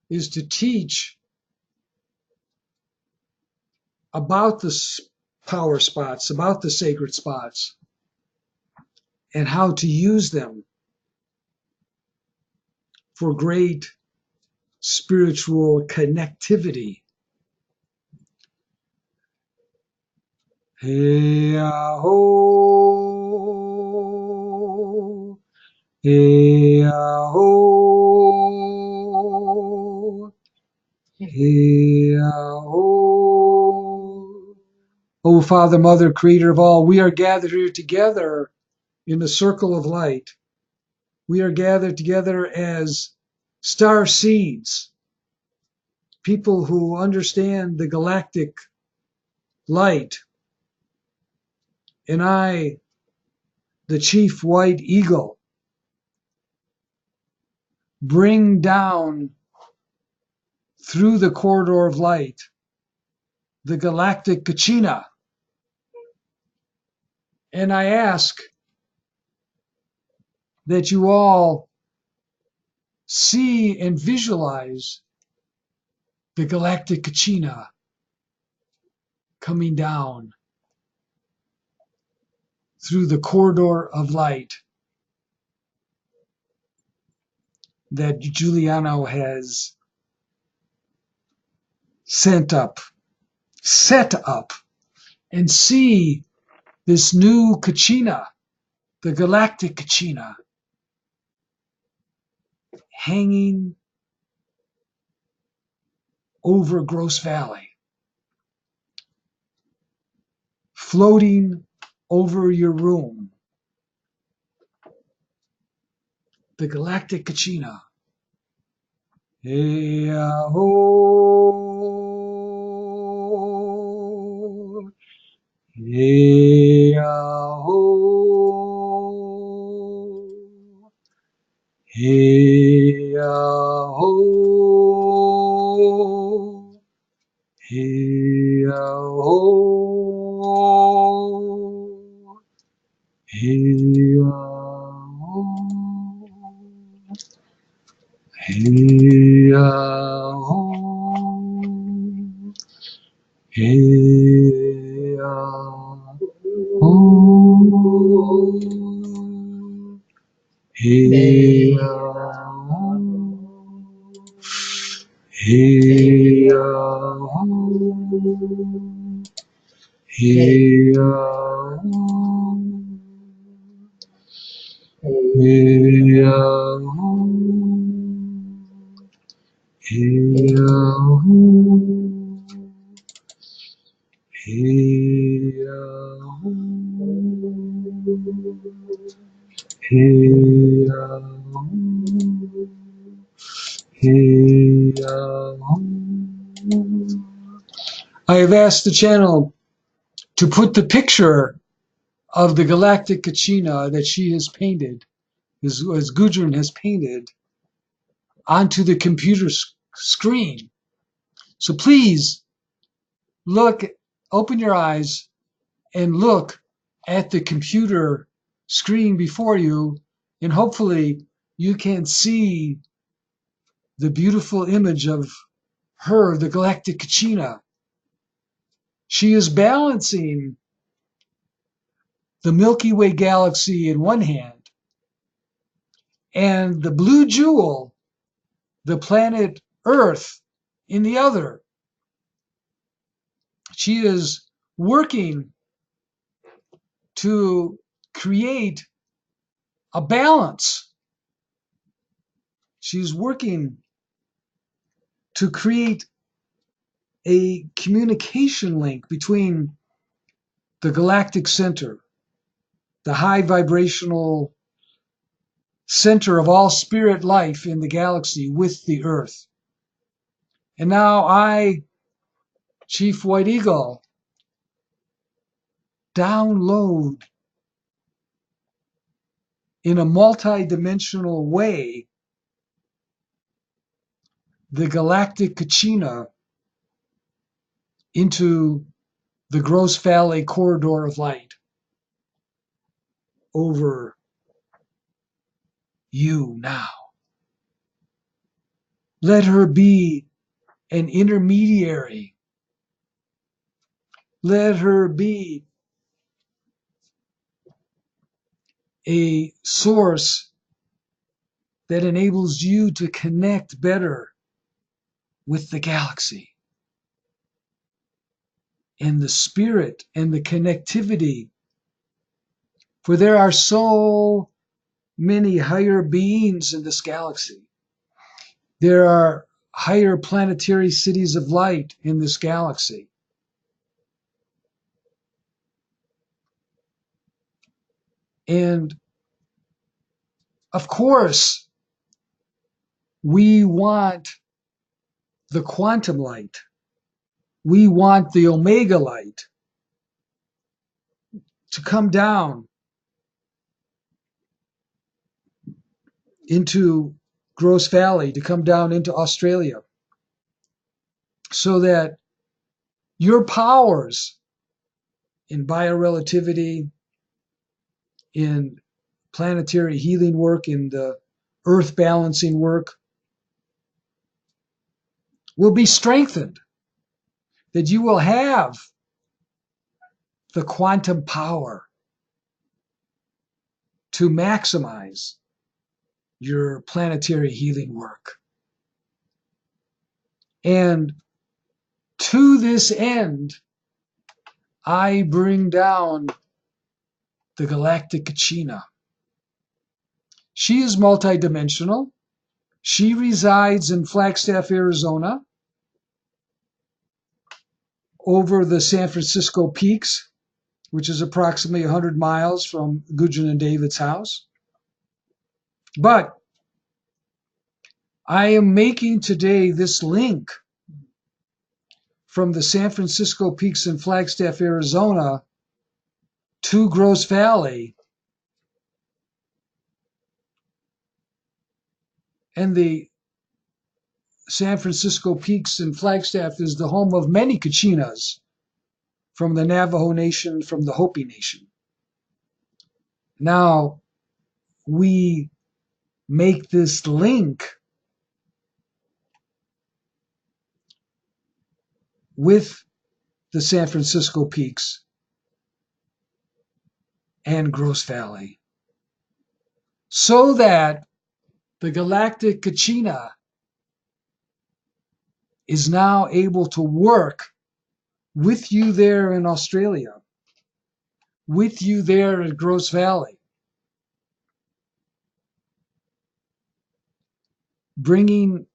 is to teach about the power spots, about the sacred spots, and how to use them for great spiritual connectivity. Hey ho, hey ho, hey ho. O Father, Mother, Creator of all, we are gathered here together in the circle of light. We are gathered together as star seeds, people who understand the galactic light. And I, the chief white eagle, bring down through the corridor of light the galactic kachina. And I ask that you all see and visualize the galactic kachina coming down through the corridor of light that Giuliano has set up, and see this new kachina, the galactic kachina, hanging over Gross Valley, floating over your room. The galactic kachina. Hey ho, hey ho, hey ho, hey ho, hey ho. Hey ho, hey ho, hey hey hey hey hey hey hey hey I have asked the channel to put the picture of the galactic kachina that she has painted, as Gudrun has painted, onto the computer screen. So please look, open your eyes and look at the computer screen before you, and hopefully you can see the beautiful image of her, the galactic kachina. She is balancing the Milky Way galaxy in one hand and the blue jewel, the planet Earth, in the other. She is working to create a balance. She's working to create a communication link between the galactic center, the high vibrational center of all spirit life in the galaxy, with the Earth. And now I, Chief White Eagle, download in a multi-dimensional way the galactic kachina into the Gross Valley corridor of light over you now. Let her be an intermediary. Let her be a source that enables you to connect better with the galaxy and the spirit and the connectivity. For there are so many higher beings in this galaxy. There are higher planetary cities of light in this galaxy. And of course, we want the quantum light. We want the omega light to come down into Gross Valley, to come down into Australia, so that your powers in biorelativity, in planetary healing work, in the earth balancing work, will be strengthened, that you will have the quantum power to maximize your planetary healing work. And to this end, I bring down the galactic Kachina. She is multidimensional. She resides in Flagstaff, Arizona, over the San Francisco Peaks, which is approximately 100 miles from Gudrun and David's house. But I am making today this link from the San Francisco Peaks in Flagstaff, Arizona to Gross Valley. And the San Francisco Peaks in Flagstaff is the home of many Kachinas from the Navajo Nation, from the Hopi Nation. Now, we make this link with the San Francisco Peaks and Gross Valley, so that the galactic Kachina is now able to work with you there in Australia, with you there at Gross Valley, bringing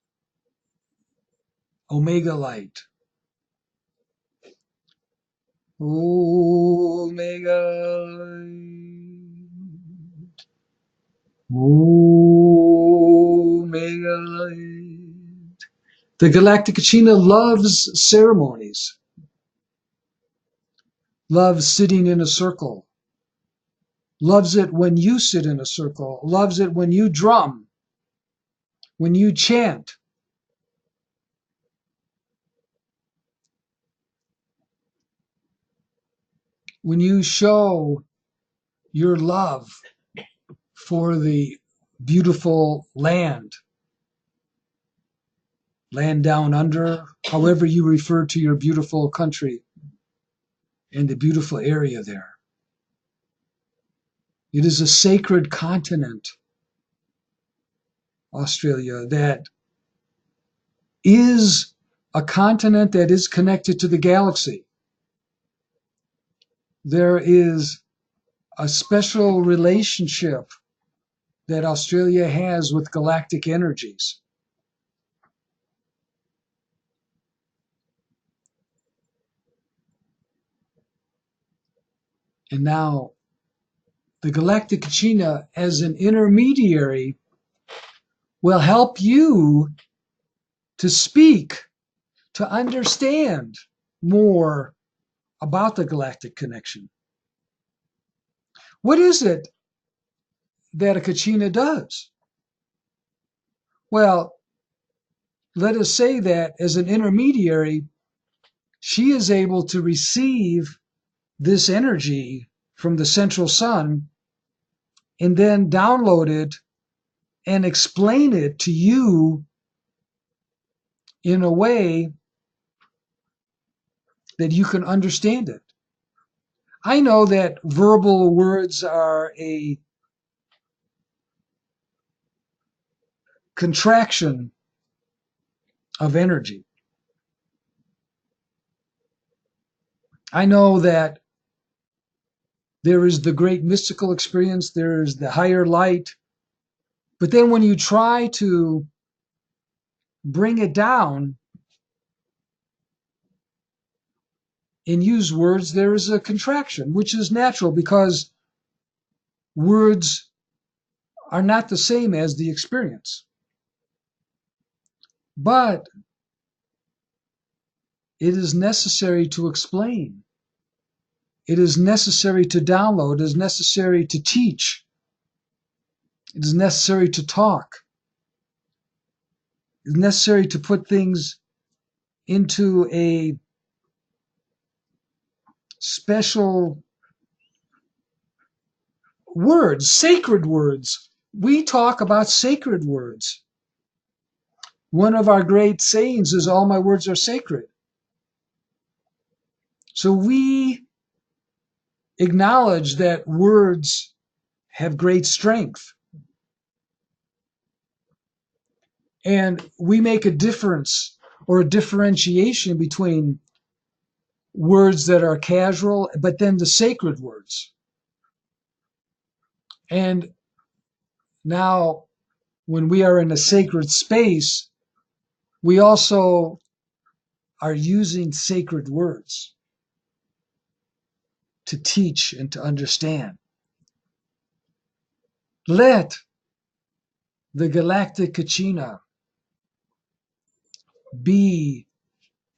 Omega light. Omega light. Omega light. The galactic Kachina loves ceremonies, loves sitting in a circle, loves it when you sit in a circle, loves it when you drum, when you chant. When you show your love for the beautiful land down under, however you refer to your beautiful country and the beautiful area there. It is a sacred continent, Australia, that is a continent that is connected to the galaxy. There is a special relationship that Australia has with galactic energies. And now, the galactic Kachina, as an intermediary, will help you to speak, to understand more about the galactic connection. What is it that a Kachina does? Well, let us say that as an intermediary, she is able to receive this energy from the central sun and then download it and explain it to you in a way that you can understand it. I know that verbal words are a contraction of energy. I know that there is the great mystical experience, there is the higher light, but then when you try to bring it down and use words, there is a contraction, which is natural because words are not the same as the experience. But it is necessary to explain. It is necessary to download. It is necessary to teach. It is necessary to talk. It is necessary to put things into a special words, sacred words. We talk about sacred words. One of our great sayings is, all my words are sacred. So we acknowledge that words have great strength. And we make a difference or a differentiation between words that are casual, but then the sacred words. And now, when we are in a sacred space, we also are using sacred words to teach and to understand. Let the galactic Kachina be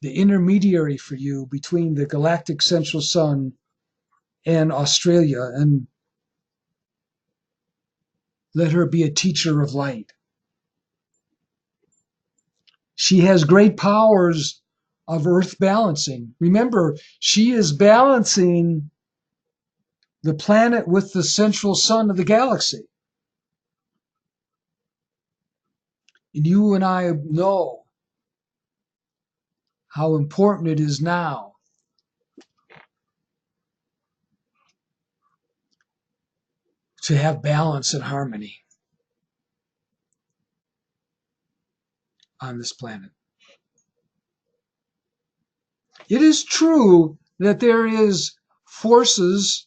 the intermediary for you between the galactic central sun and Australia, and let her be a teacher of light. She has great powers of earth balancing. Remember, she is balancing the planet with the central sun of the galaxy. And you and I know how important it is now to have balance and harmony on this planet. It is true that there is forces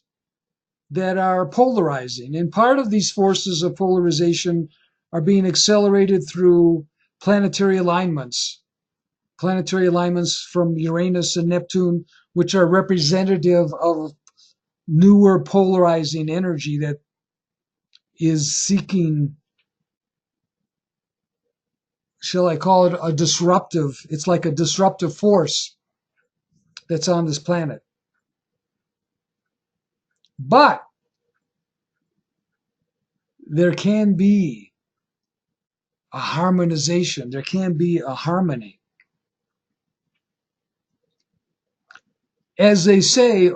that are polarizing, and part of these forces of polarization are being accelerated through planetary alignments from Uranus and Neptune, which are representative of newer polarizing energy that is seeking, shall I call it, a disruptive, it's like a disruptive force that's on this planet. But there can be a harmonization, there can be a harmony. As they say,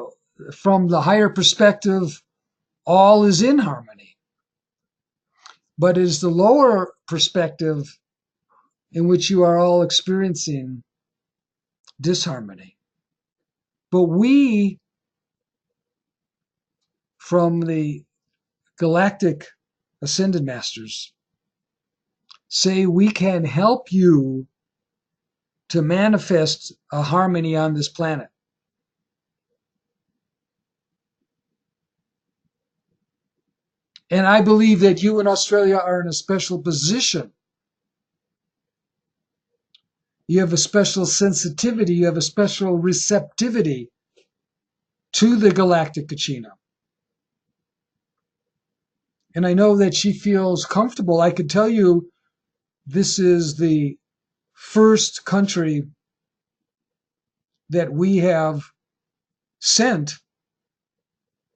from the higher perspective, all is in harmony. But it is the lower perspective in which you are all experiencing disharmony. But we, from the galactic ascended masters, say we can help you to manifest a harmony on this planet. And I believe that you in Australia are in a special position. You have a special sensitivity, you have a special receptivity to the galactic Kachina. And I know that she feels comfortable. I could tell you this is the first country that we have sent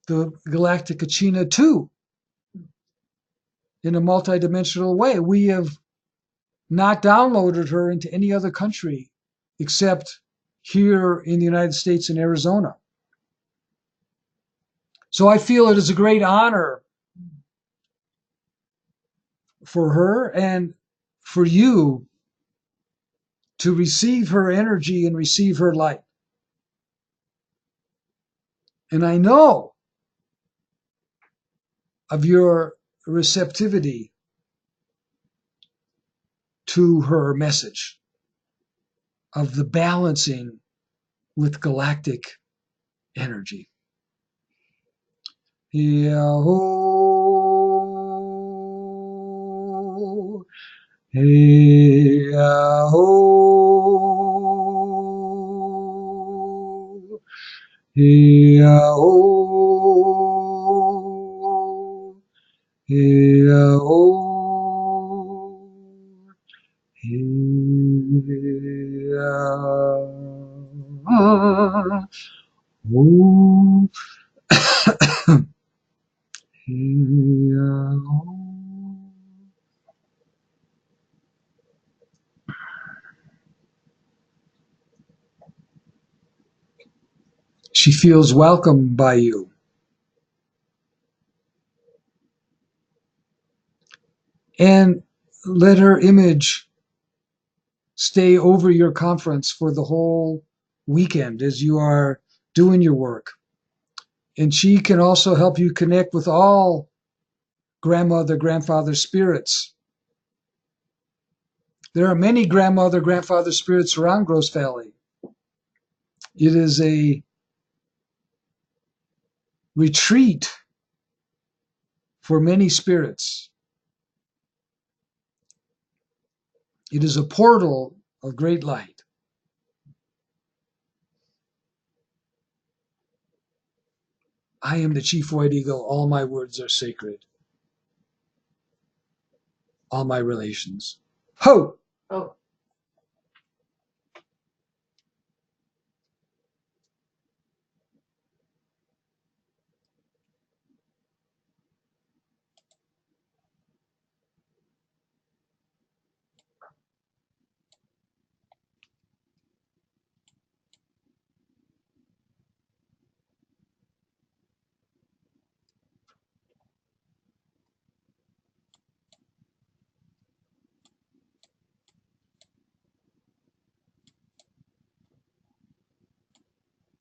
the galactic Kachina to in a multidimensional way. We have not downloaded her into any other country except here in the United States and Arizona. So I feel it is a great honor for her and for you to receive her energy and receive her light. And I know of your receptivity to her message of the balancing with galactic energy. Yahoo, Yahoo, Yahoo, Yahoo, Yahoo. She feels welcomed by you. And let her image stay over your conference for the whole weekend as you are doing your work. And she can also help you connect with all grandmother, grandfather spirits. There are many grandmother, grandfather spirits around Gross Valley. It is a retreat for many spirits. It is a portal of great light. I am the chief white eagle. All my words are sacred. All my relations. Ho! Oh,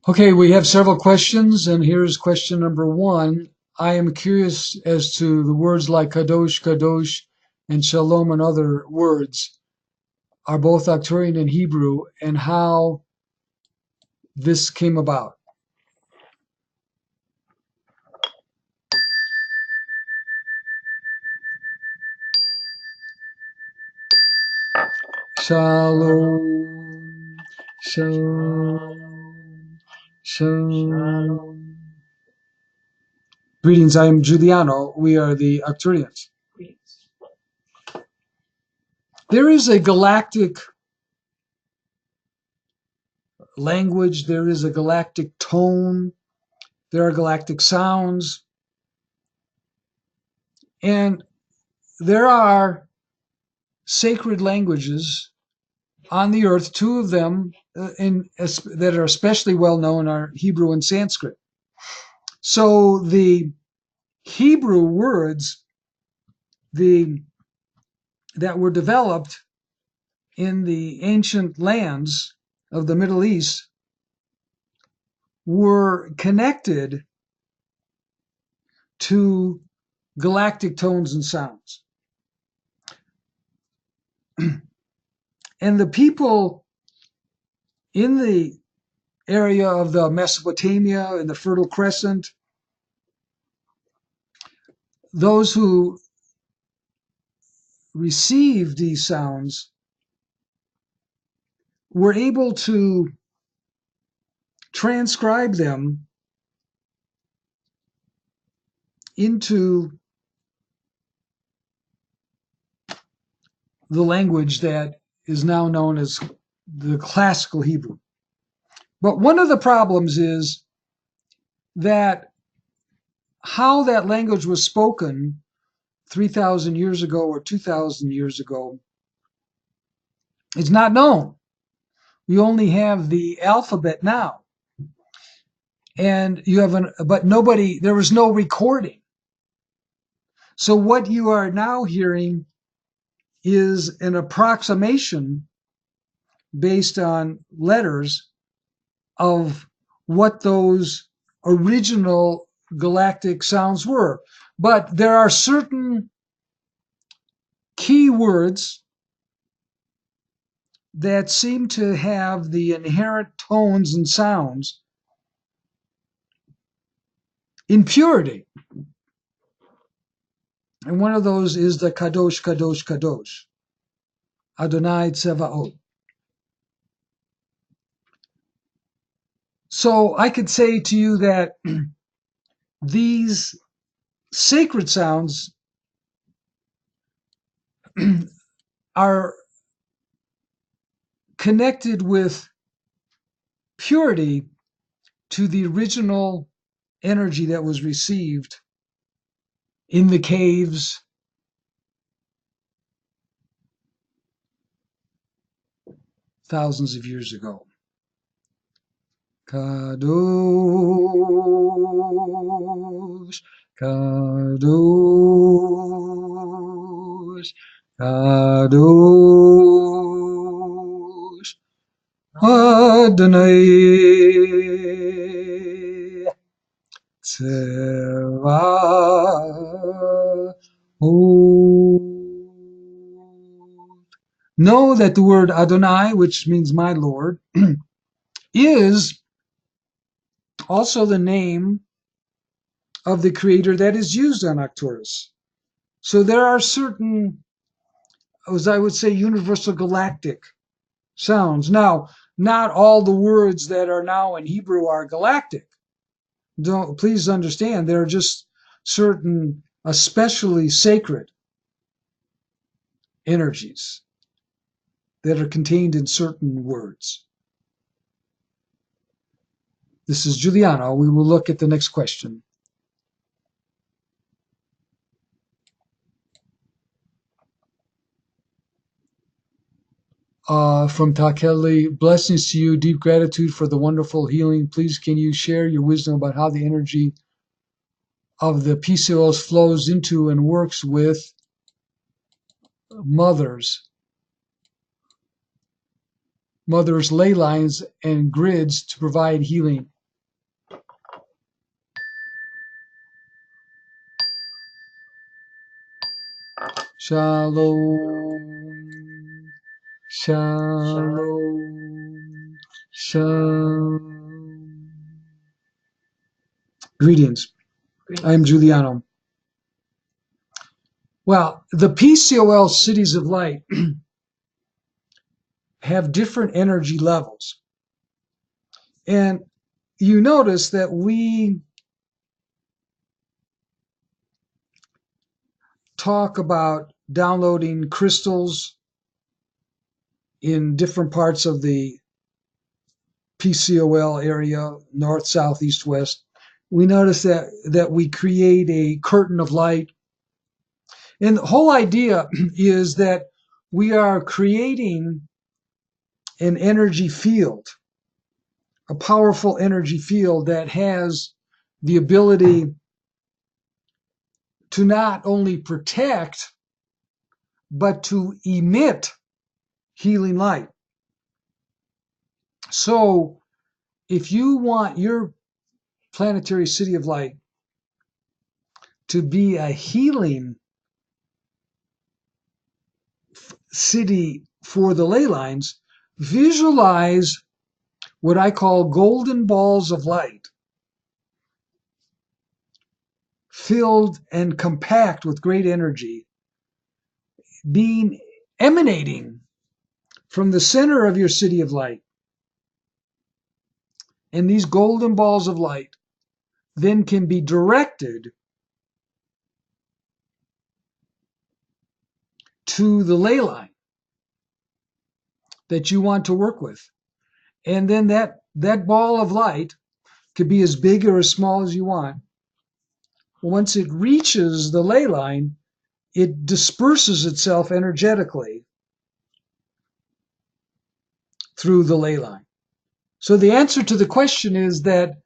Okay, we have several questions, and here's question number one. I am curious as to the words like kadosh, kadosh, and shalom and other words are both Arcturian and Hebrew, and how this came about. Shalom, shalom, shalom. Greetings, I am Giuliano. We are the Arcturians. There is a galactic language, there is a galactic tone, there are galactic sounds, and there are sacred languages on the earth. Two of them that are especially well known are Hebrew and Sanskrit. So the Hebrew words that were developed in the ancient lands of the Middle East were connected to galactic tones and sounds. And the people in the area of the Mesopotamia and the Fertile Crescent, those who received these sounds were able to transcribe them into the language that is now known as the classical Hebrew. But one of the problems is that how that language was spoken 3,000 years ago or 2,000 years ago is not known. We only have the alphabet now. And but there was no recording. So what you are now hearing is an approximation based on letters of what those original galactic sounds were. But there are certain key words that seem to have the inherent tones and sounds in purity. And one of those is the Kadosh, Kadosh, Kadosh, Adonai Tsevaot. So I could say to you that these sacred sounds are connected with purity to the original energy that was received in the caves, thousands of years ago. Kadosh, Kadosh, Kadosh, Adonai Tsevaot. Know that the word Adonai, which means my Lord, is also the name of the creator that is used on Arcturus. So there are certain, as I would say, universal galactic sounds. Now, not all the words that are now in Hebrew are galactic. Please understand, there are just certain, especially sacred energies that are contained in certain words. This is Giuliano. We will look at the next question. From Takeli, blessings to you, deep gratitude for the wonderful healing. Please, can you share your wisdom about how the energy of the PCOS flows into and works with mothers' ley lines and grids to provide healing? Shalom, shalom, shalom. Greetings. I am Giuliano. Well, the PCOL cities of light have different energy levels. And you notice that we talk about downloading crystals in different parts of the PCOL area, north, south, east, west. We notice that we create a curtain of light. And the whole idea is that we are creating an energy field, a powerful energy field that has the ability to not only protect, but to emit healing light. So if you want your planetary city of light to be a healing city for the ley lines, visualize what I call golden balls of light, filled and compact with great energy, emanating from the center of your city of light. And these golden balls of light then can be directed to the ley line that you want to work with. And then that ball of light could be as big or as small as you want. Once it reaches the ley line, it disperses itself energetically through the ley line. So the answer to the question is that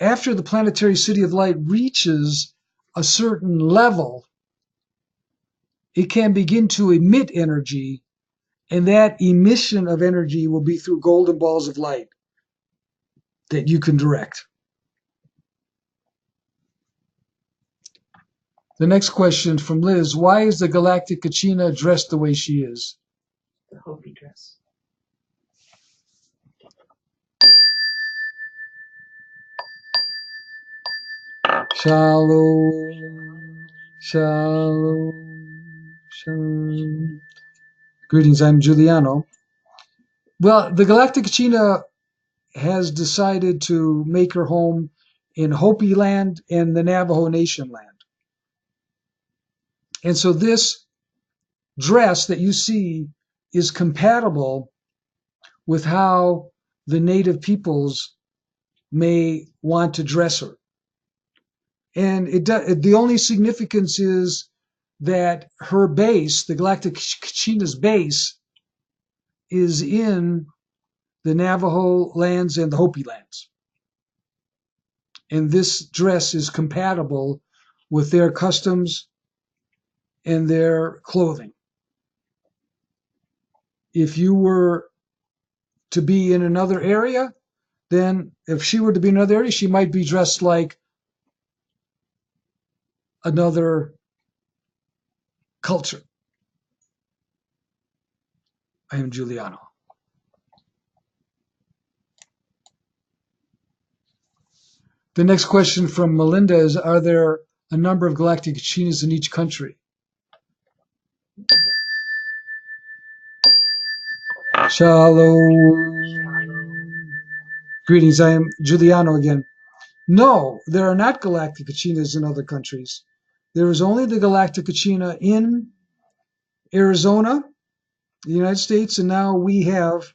after the planetary city of light reaches a certain level, it can begin to emit energy, And that emission of energy will be through golden balls of light that you can direct. The next question from Liz, why is the Galactic Kachina dressed the way she is? The Hopi dress. Shalom, shalom, shalom. Greetings, I'm Giuliano. Well, the Galactic Kachina has decided to make her home in Hopi land and the Navajo Nation land. And so this dress that you see is compatible with how the native peoples may want to dress her. And the only significance is that her base, the Galactic Kachina's base, is in the Navajo lands and the Hopi lands. And this dress is compatible with their customs and their clothing. If you were to be in another area, then if she were to be in another area, she might be dressed like another culture. I am Giuliano. The next question from Melinda is, are there a number of Galactic Kachinas in each country? Shalom. Greetings, I am Giuliano again. No, there are not Galactic Kachinas in other countries. There is only the Galactic Kachina in Arizona, the United States, and now we have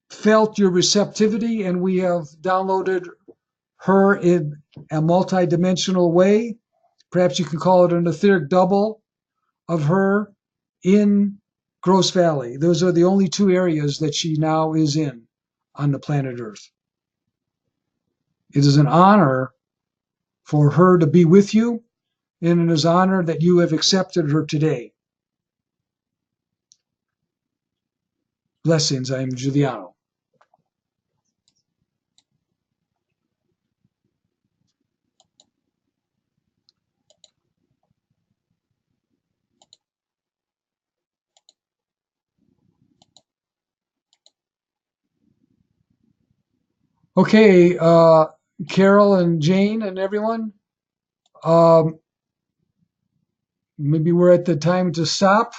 felt your receptivity and we have downloaded her in a multi-dimensional way. Perhaps you can call it an etheric double of her in Gross Valley. Those are the only two areas that she now is in on the planet Earth. It is an honor for her to be with you, and it is an honor that you have accepted her today. Blessings, I am Giuliano. Okay, Carol and Jane and everyone, maybe we're at the time to stop.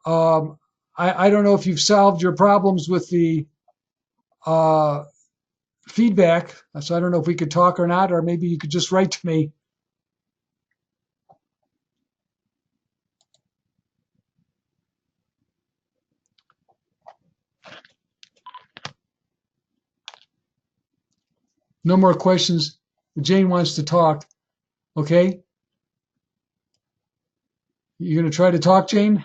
I don't know if you've solved your problems with the feedback, so I don't know if we could talk or not, or maybe you could just write to me. No more questions. Jane wants to talk. Okay? You going to try to talk, Jane?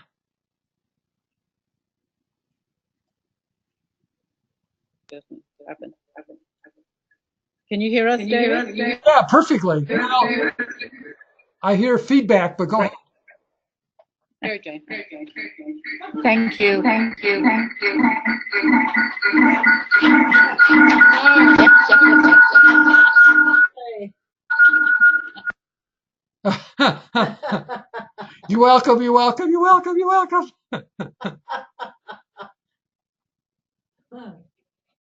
Can you hear us, David? Yeah, perfectly. I hear feedback, but go ahead. Here, Jane. Thank you. You're welcome.